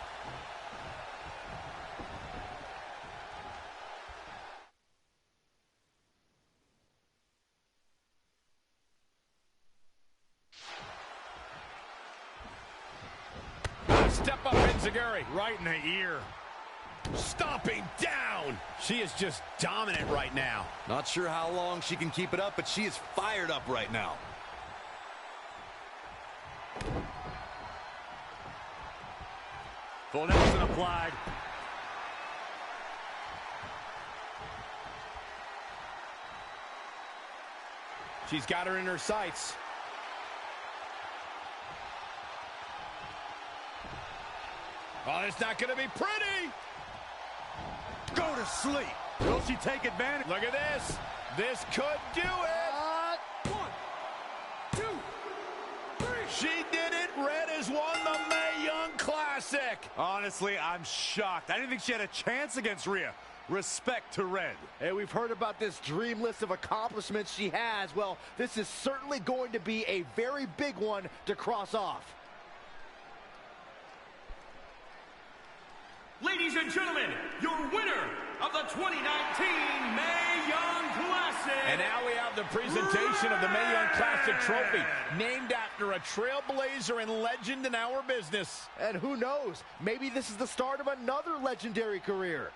Step up, Enziguri. Right in the ear. Stomping down. She is just dominant right now. Not sure how long she can keep it up, but she is fired up right now. Full Nelson applied. She's got her in her sights. Oh, it's not going to be pretty. Go to sleep. Will she take advantage? Look at this. This could do it. 1, 2, 3. She did it. Red has won the Mae Young Classic. Honestly, I'm shocked. I didn't think she had a chance against Rhea. Respect to Red. Hey, we've heard about this dream list of accomplishments she has. Well, this is certainly going to be a very big one to cross off. Ladies and gentlemen, your winner of the 2019 Mae Young Classic. And now we have the presentation of the Mae Young Classic trophy, named after a trailblazer and legend in our business. And who knows, maybe this is the start of another legendary career.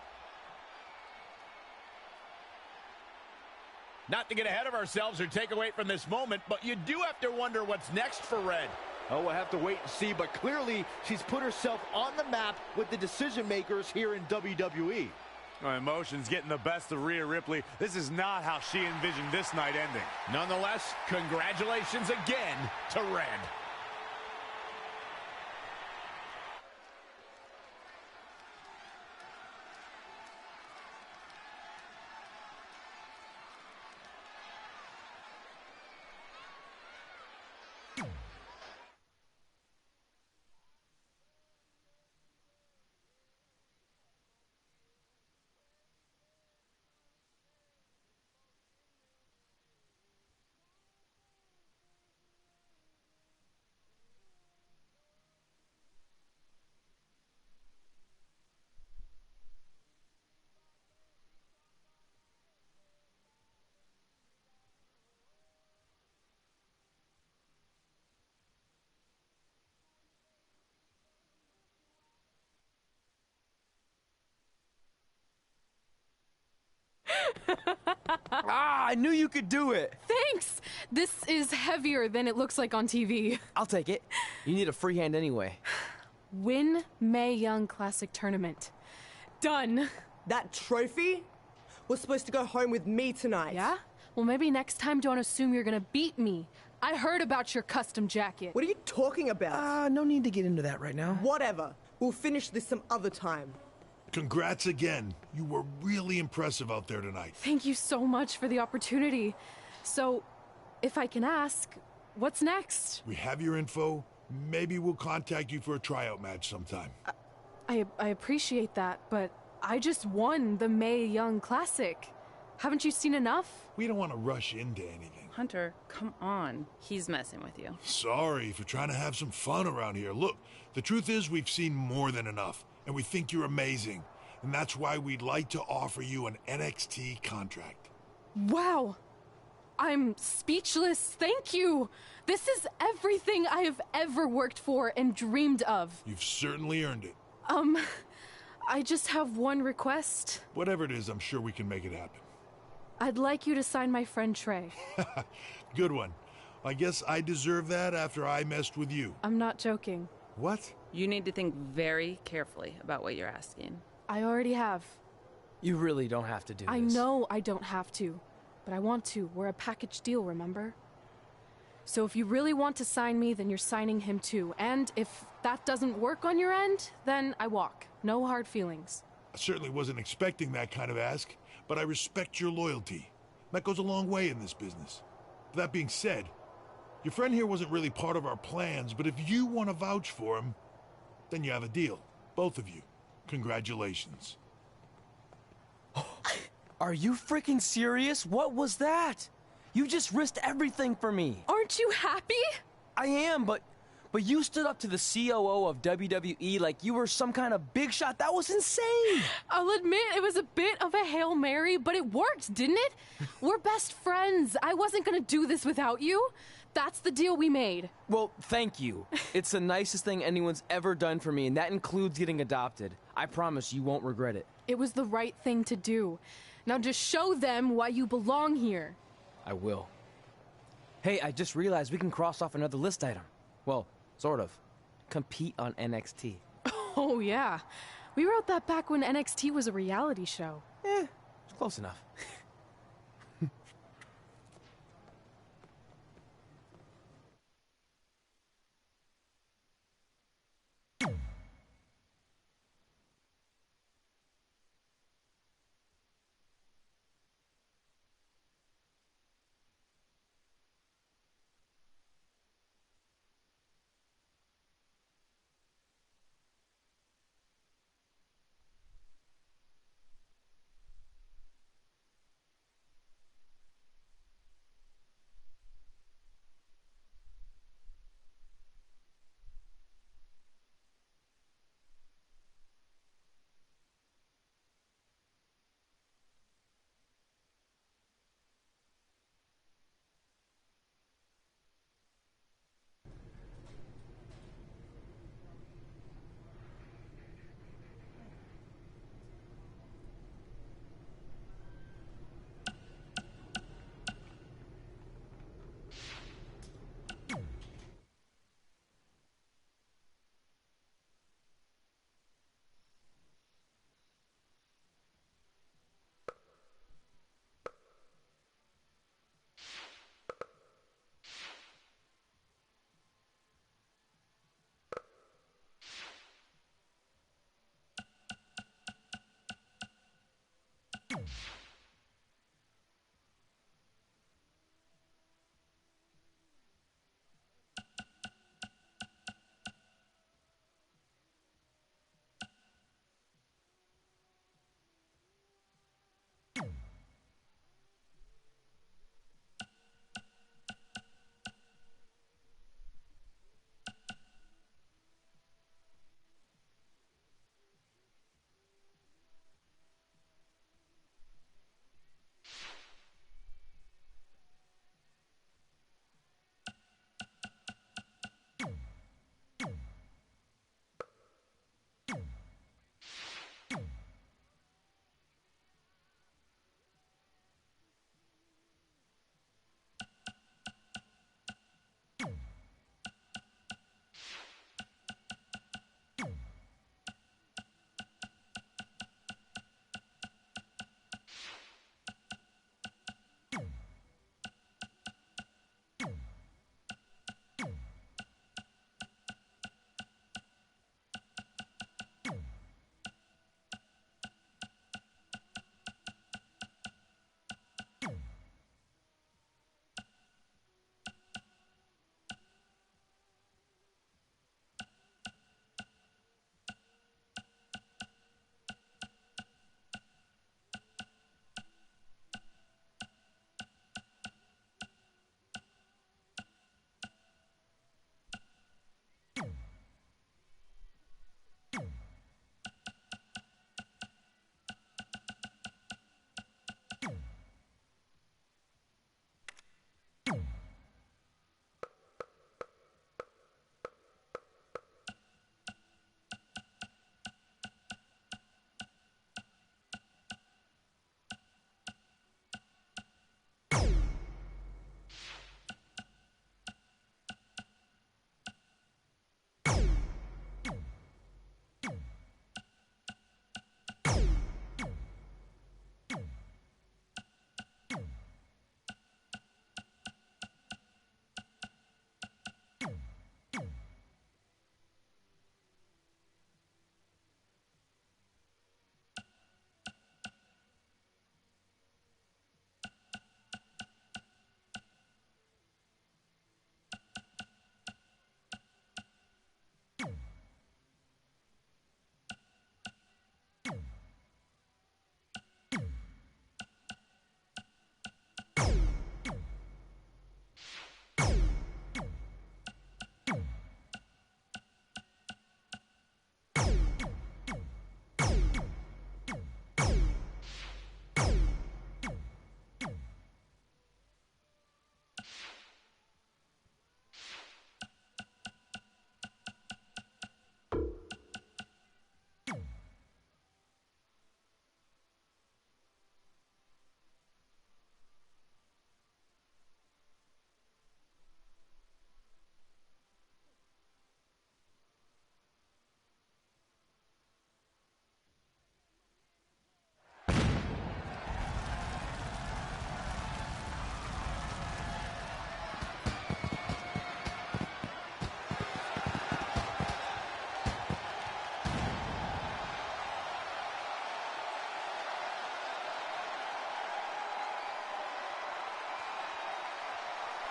Not to get ahead of ourselves or take away from this moment, but you do have to wonder what's next for Red. Oh, we'll have to wait and see, but clearly she's put herself on the map with the decision makers here in WWE. Emotions getting the best of Rhea Ripley. This is not how she envisioned this night ending. Nonetheless, congratulations again to Red. Ah, I knew you could do it. Thanks! This is heavier than it looks like on TV. I'll take it. You need a free hand anyway. Win Mae Young Classic Tournament. Done. That trophy was supposed to go home with me tonight. Yeah? Well, maybe next time don't assume you're gonna beat me. I heard about your custom jacket. What are you talking about? No need to get into that right now. Whatever. We'll finish this some other time. Congrats again. You were really impressive out there tonight. Thank you so much for the opportunity. So, if I can ask, what's next? We have your info. Maybe we'll contact you for a tryout match sometime. I appreciate that, but I just won the Mae Young Classic. Haven't you seen enough? We don't want to rush into anything. Hunter, come on. He's messing with you. Sorry for trying to have some fun around here. Look, the truth is we've seen more than enough, and we think you're amazing. And that's why we'd like to offer you an NXT contract. Wow! I'm speechless. Thank you! This is everything I have ever worked for and dreamed of. You've certainly earned it. I just have one request. Whatever it is, I'm sure we can make it happen. I'd like you to sign my friend Trey. Good one. I guess I deserve that after I messed with you. I'm not joking. What? You need to think very carefully about what you're asking. I already have. You really don't have to do this. I know I don't have to, but I want to. We're a package deal, remember? So if you really want to sign me, then you're signing him too. And if that doesn't work on your end, then I walk. No hard feelings. I certainly wasn't expecting that kind of ask, but I respect your loyalty. That goes a long way in this business. That being said, your friend here wasn't really part of our plans, but if you want to vouch for him, then you have a deal. Both of you. Congratulations. Are you freaking serious? What was that? You just risked everything for me. Aren't you happy? I am, but you stood up to the COO of WWE like you were some kind of big shot. That was insane. I'll admit it was a bit of a Hail Mary, but it worked, didn't it? We're best friends. I wasn't gonna do this without you. That's the deal we made. Well, thank you. It's the nicest thing anyone's ever done for me, and that includes getting adopted. I promise you won't regret it. It was the right thing to do. Now just show them why you belong here. I will. Hey, I just realized we can cross off another list item. Well, sort of. Compete on NXT. Oh, yeah. We wrote that back when NXT was a reality show. It's close enough.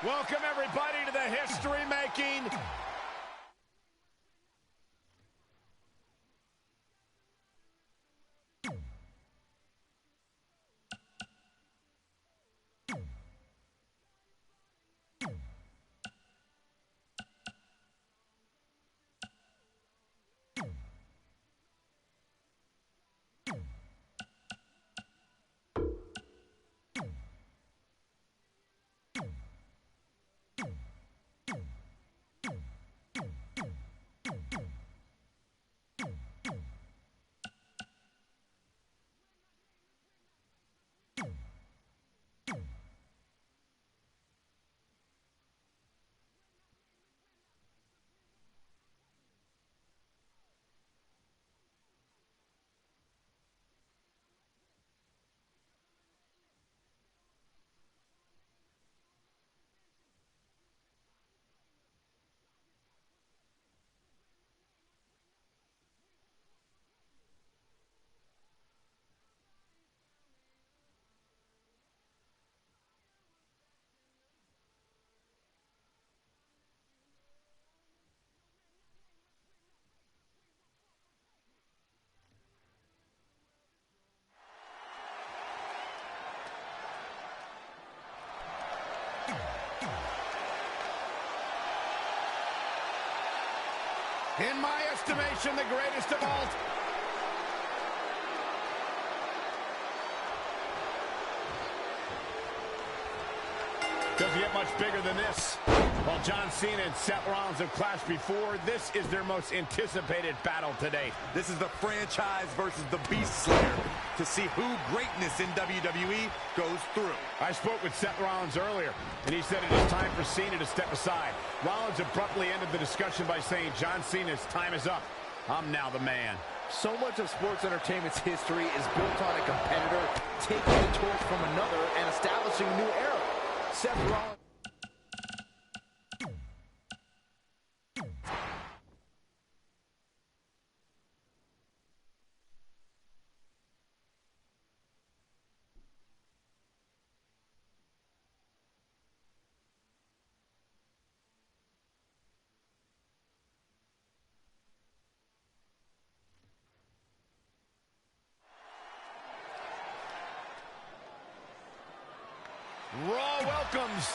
Welcome, everybody, to the history-making in my estimation, the greatest of all. Doesn't get much bigger than this. While John Cena and Seth Rollins have clashed before, this is their most anticipated battle to date. This is the franchise versus the Beast Slayer to see who greatness in WWE goes through. I spoke with Seth Rollins earlier, and he said it is time for Cena to step aside. Rollins abruptly ended the discussion by saying, John Cena's time is up. I'm now the man. So much of sports entertainment's history is built on a competitor taking the torch from another and establishing a new era. Seth Rollins. Raw welcomes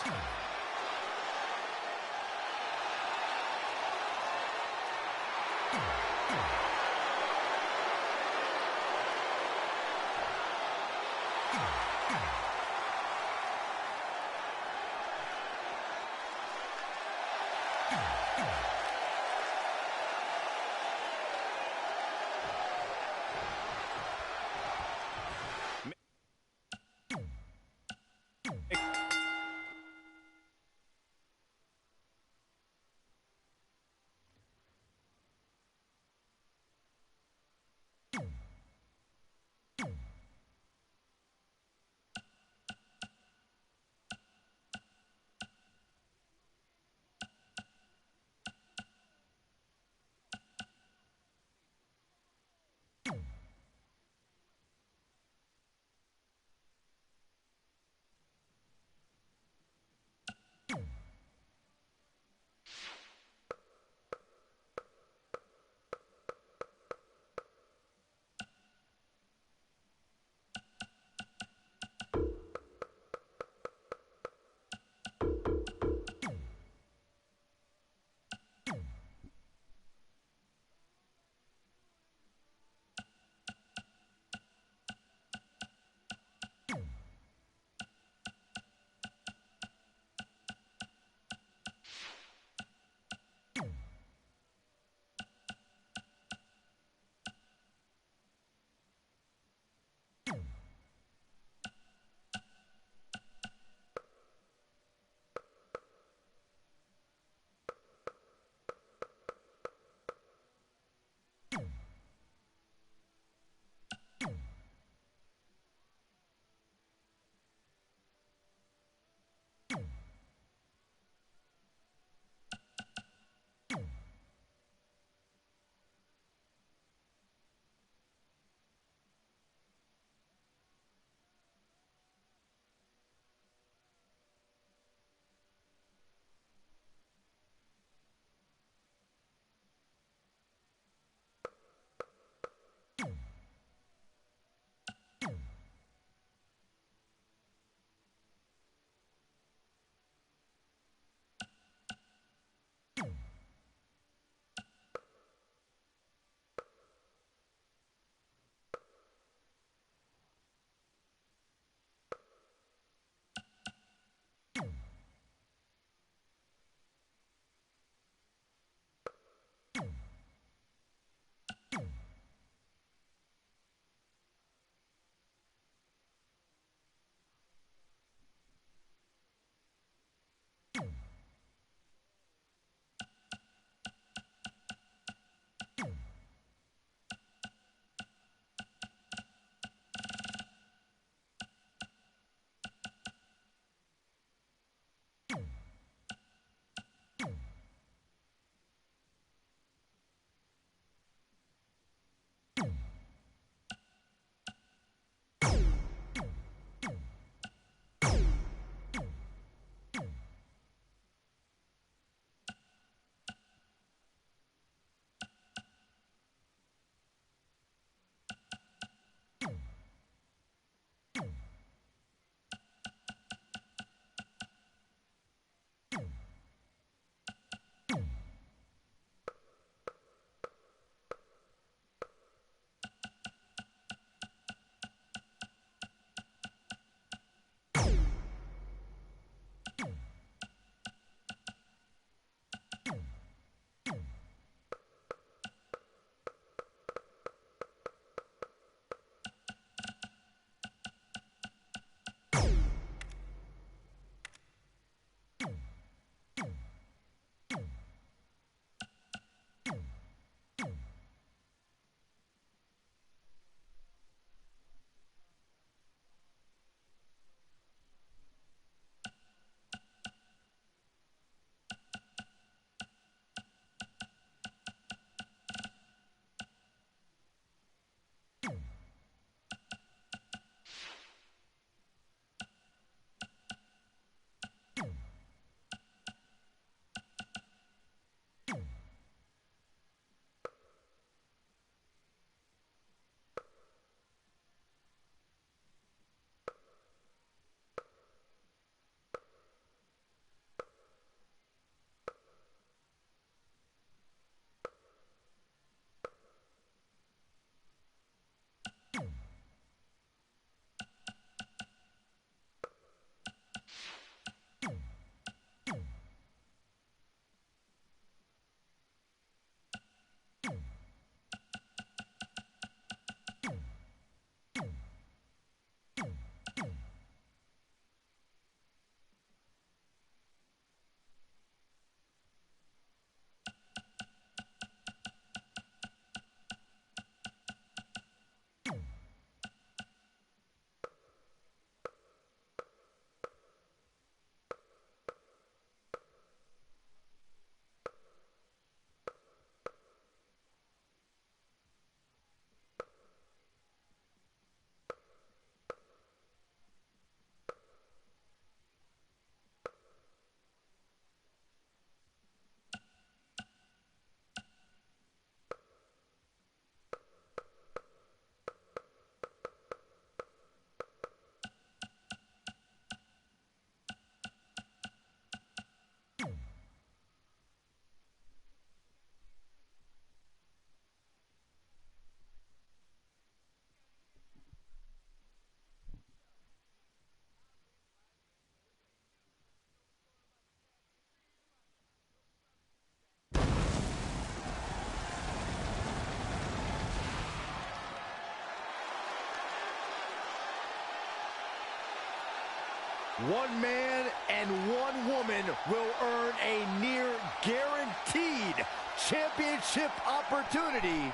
One man and one woman will earn a near guaranteed championship opportunity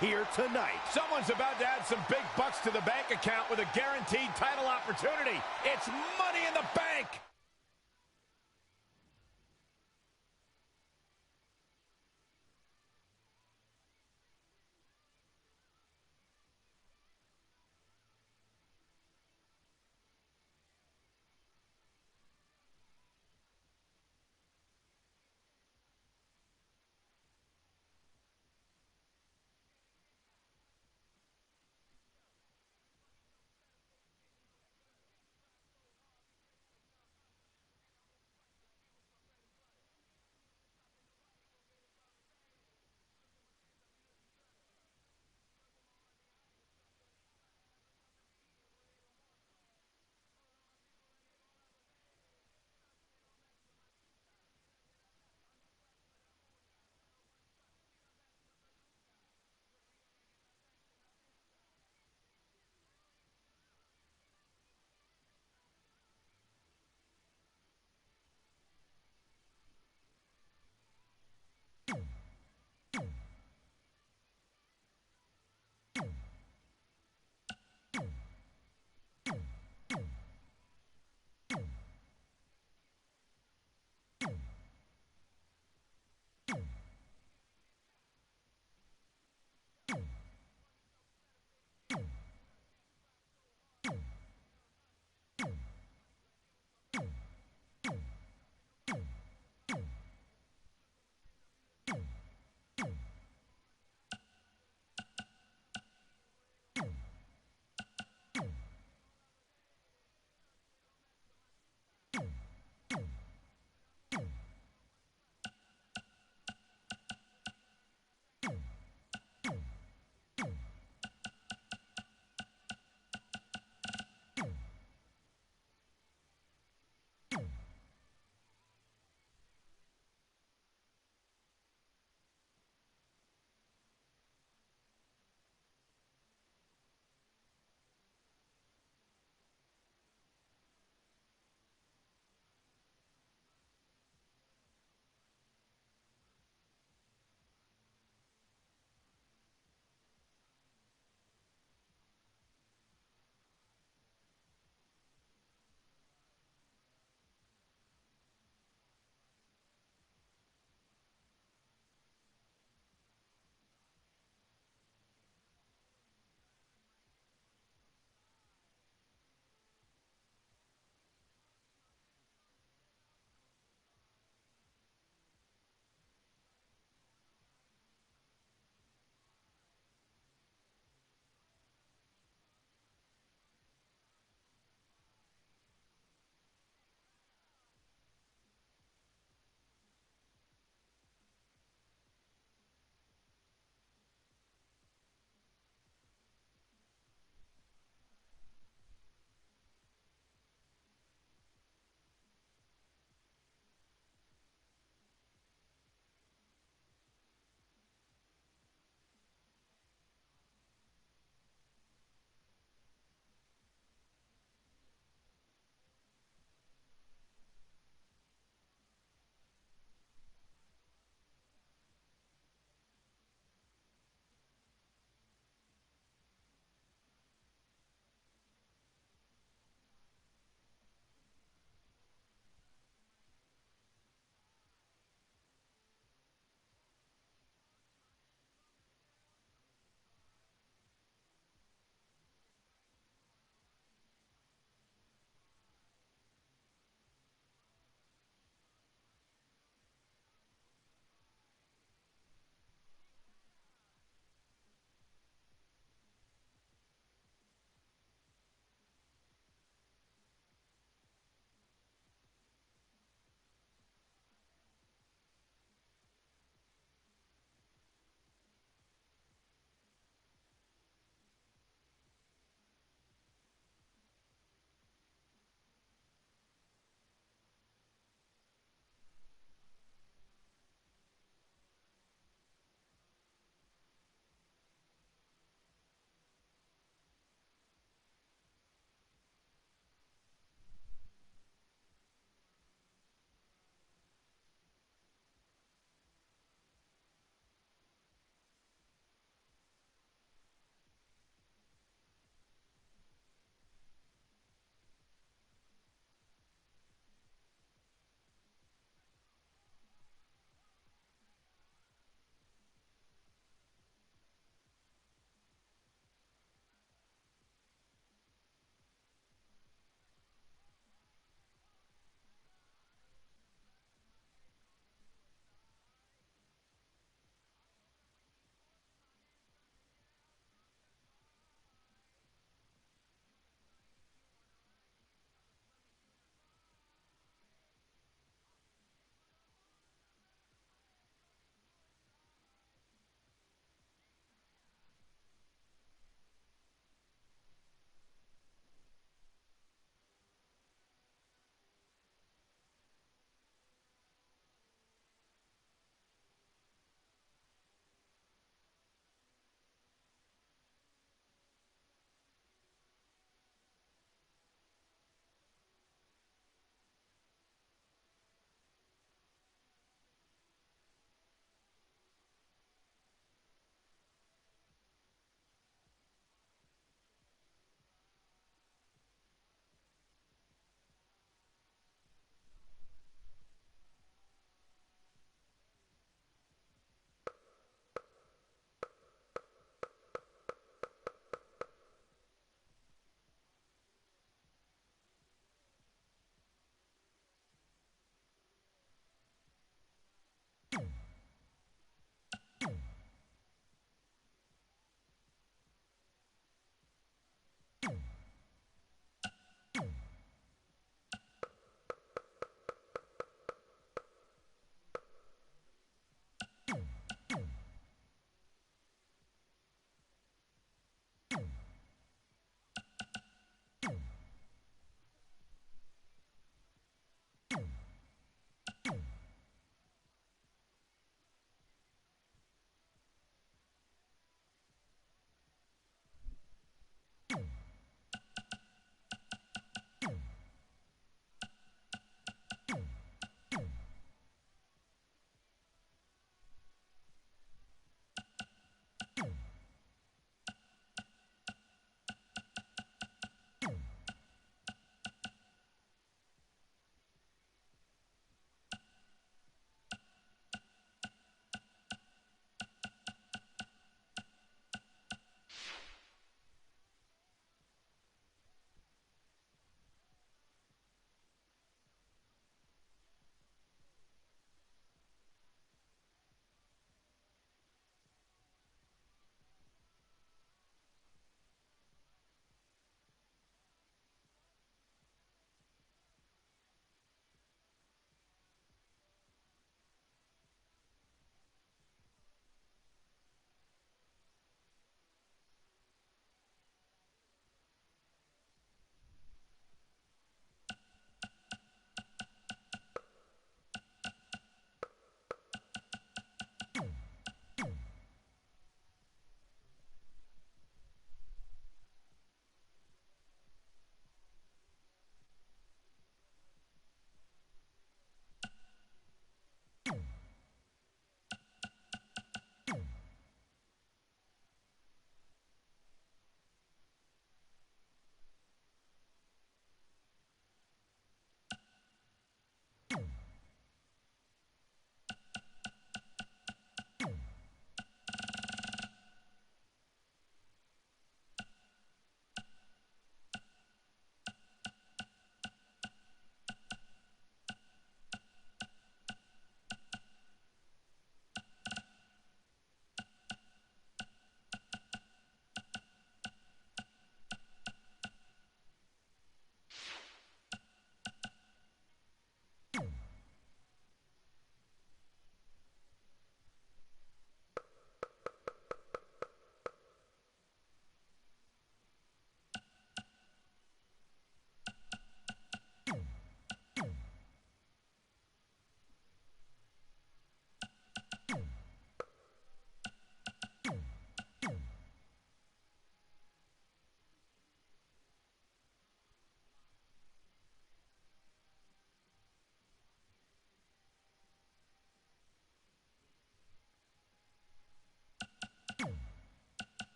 here tonight. Someone's about to add some big bucks to the bank account with a guaranteed title opportunity. It's Money in the Bank.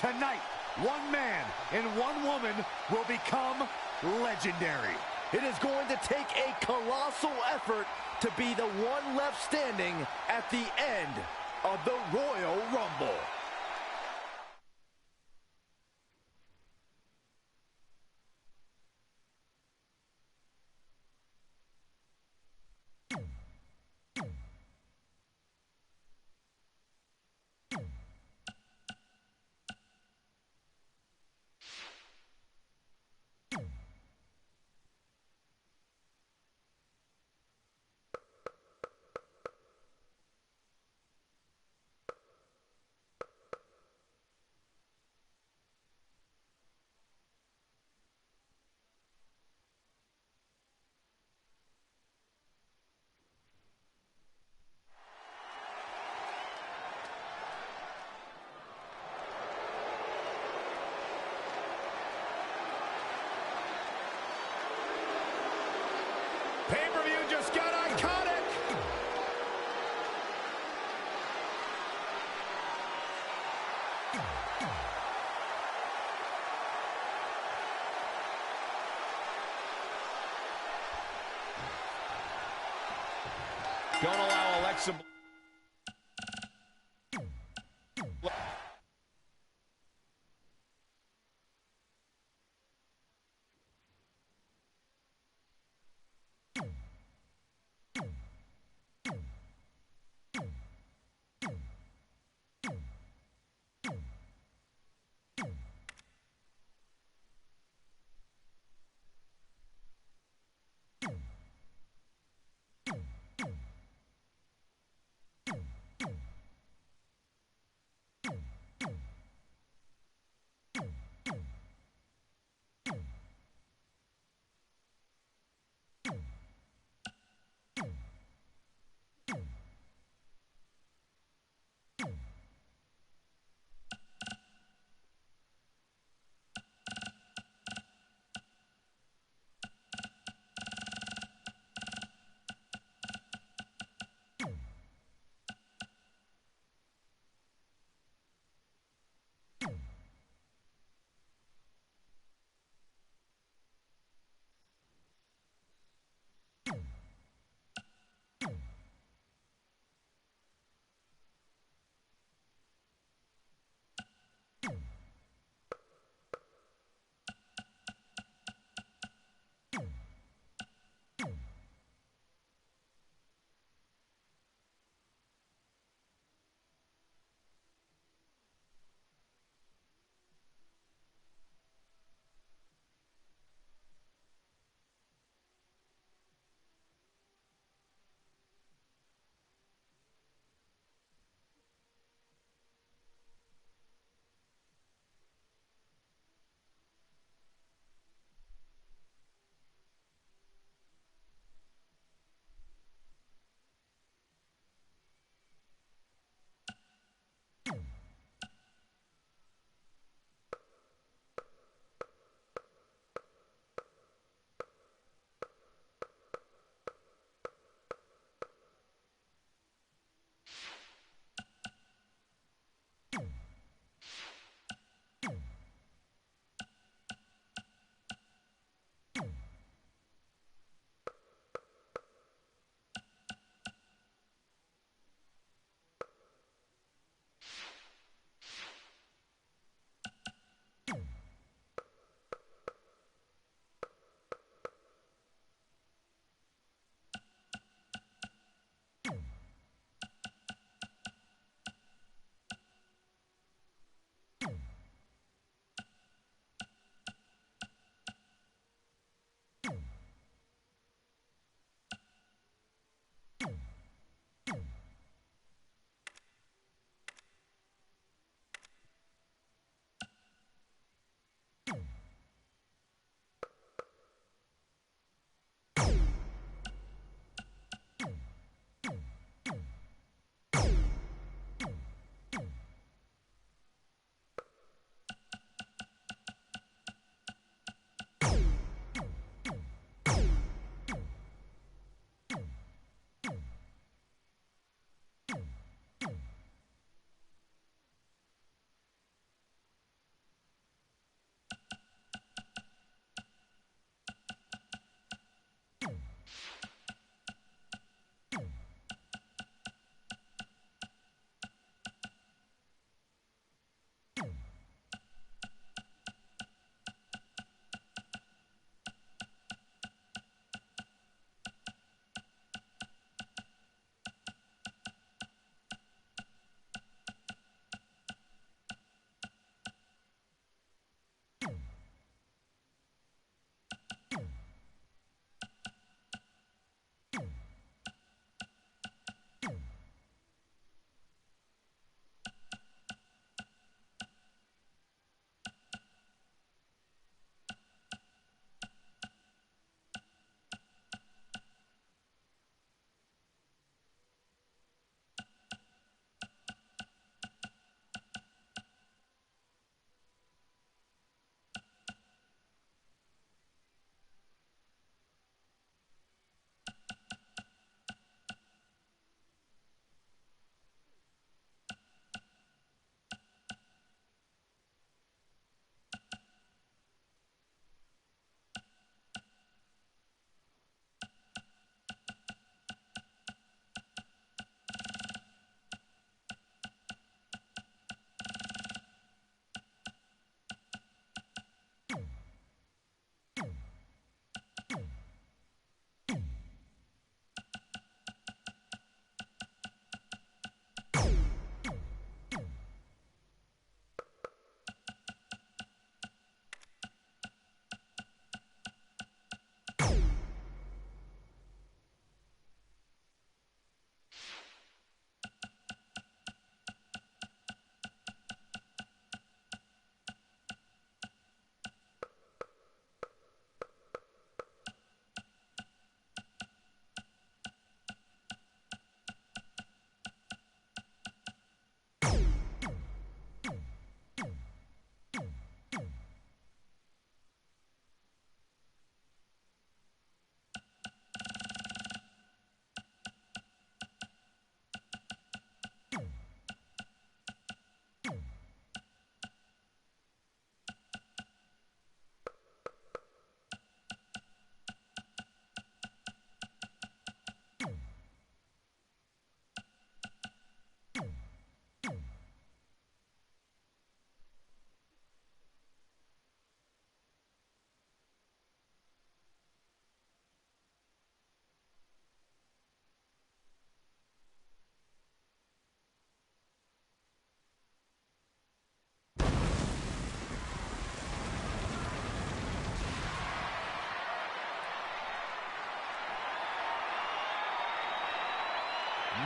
Tonight, one man and one woman will become legendary. It is going to take a colossal effort to be the one left standing at the end of the Royal Rumble. Pay-per-view just got iconic. Don't allow Alexa.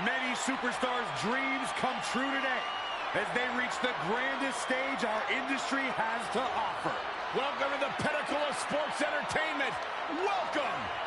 Many superstars' dreams come true today as they reach the grandest stage our industry has to offer. Welcome to the pinnacle of sports entertainment. Welcome!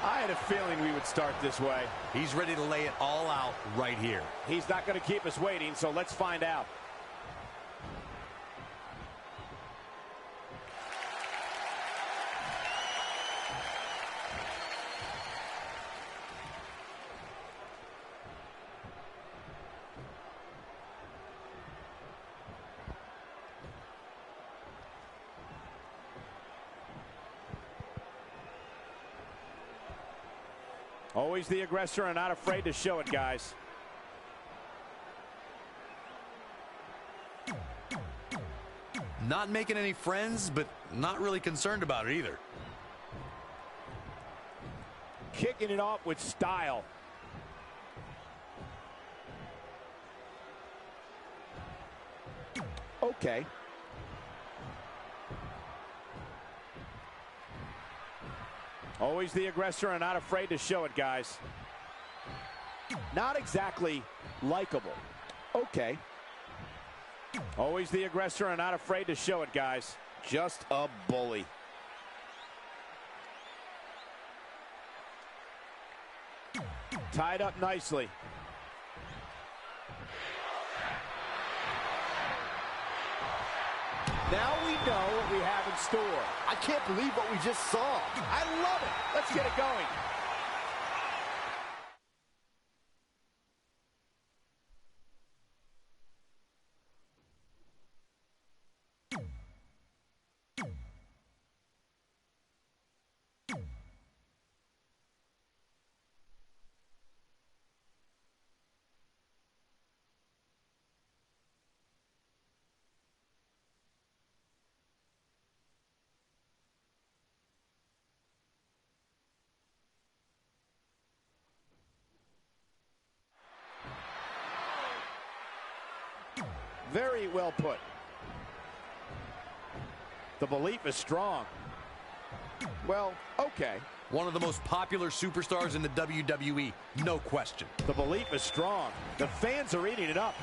I had a feeling we would start this way. He's ready to lay it all out right here. He's not going to keep us waiting, so let's find out. Always the aggressor and not afraid to show it, guys. Not making any friends, but not really concerned about it either. Kicking it off with style. Okay. Always the aggressor and not afraid to show it, guys. Not exactly likable. Okay. Always the aggressor and not afraid to show it, guys. Just a bully. Tied up nicely. Now we know what we have in store. I can't believe what we just saw. I love it. Let's get it going. Very well put. The belief is strong. Well, okay. One of the most popular superstars in the WWE, no question. The belief is strong. The fans are eating it up.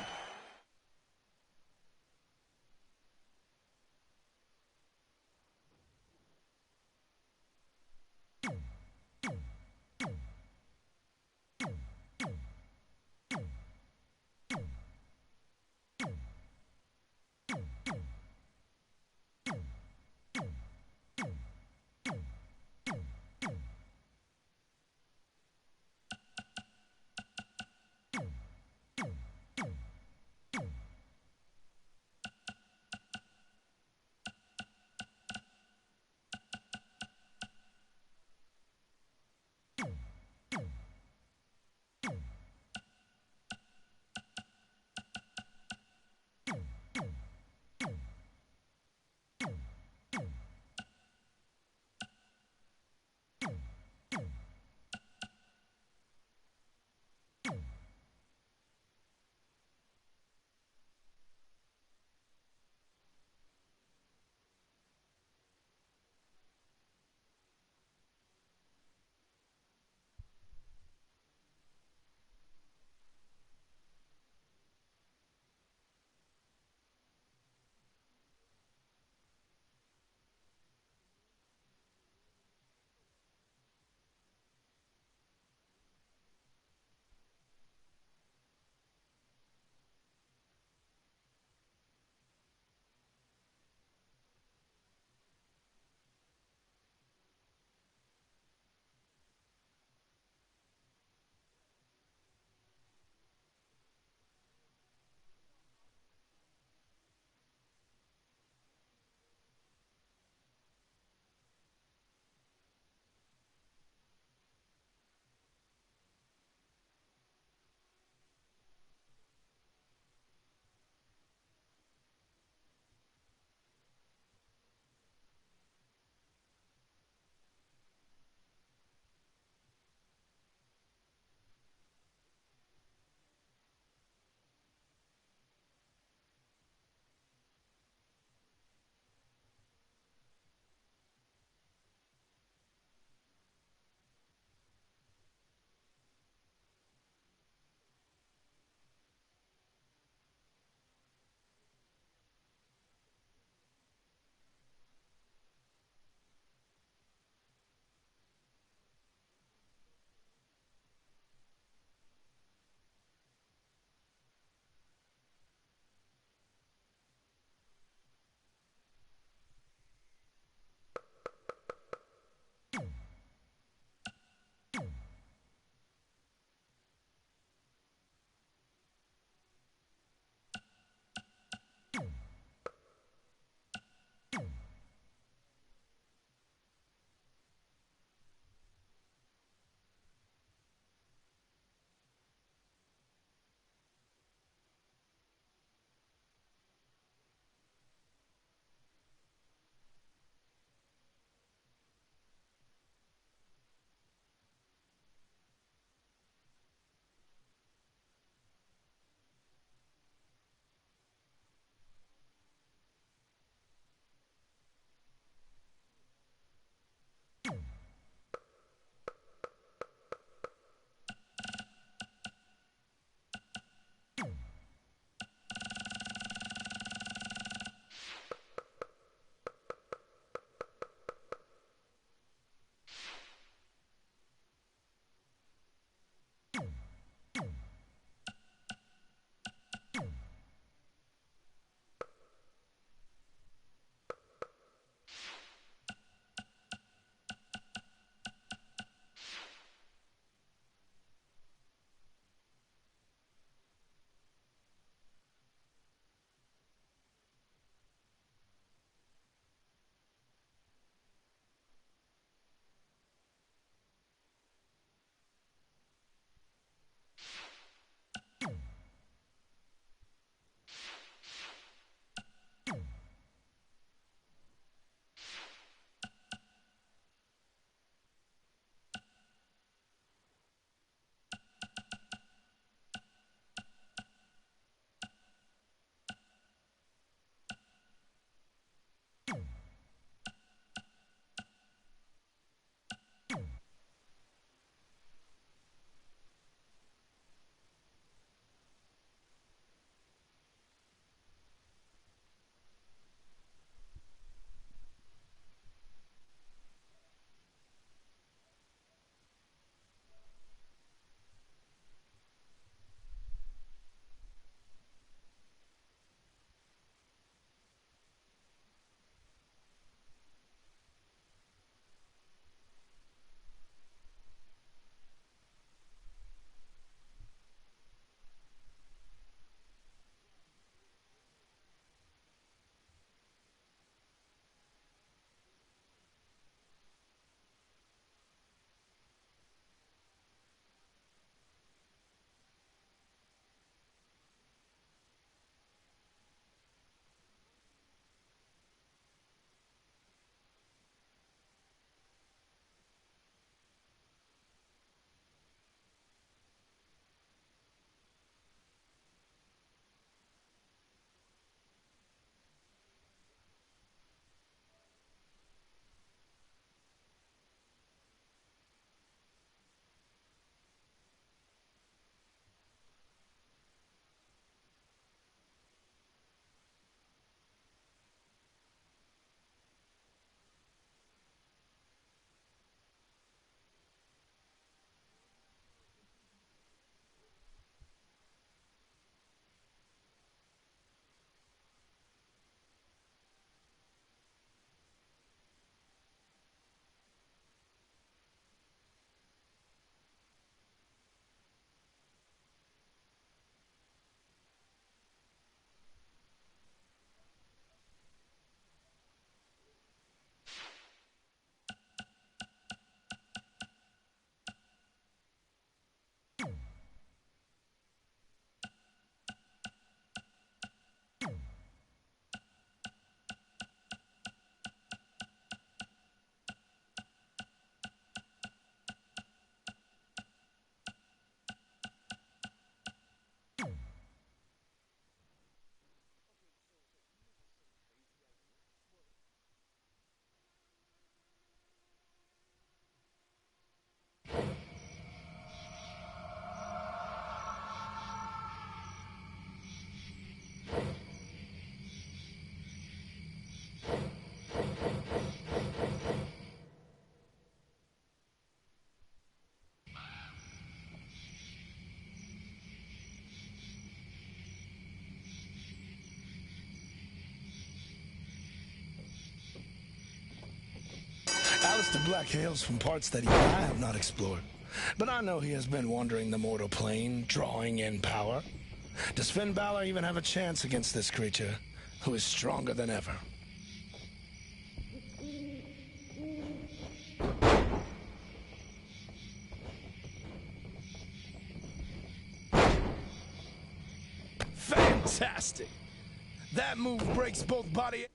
Mr. Black hails from parts that even I have not explored. But I know he has been wandering the mortal plane, drawing in power. Does Finn Balor even have a chance against this creature, who is stronger than ever? Fantastic! That move breaks both body...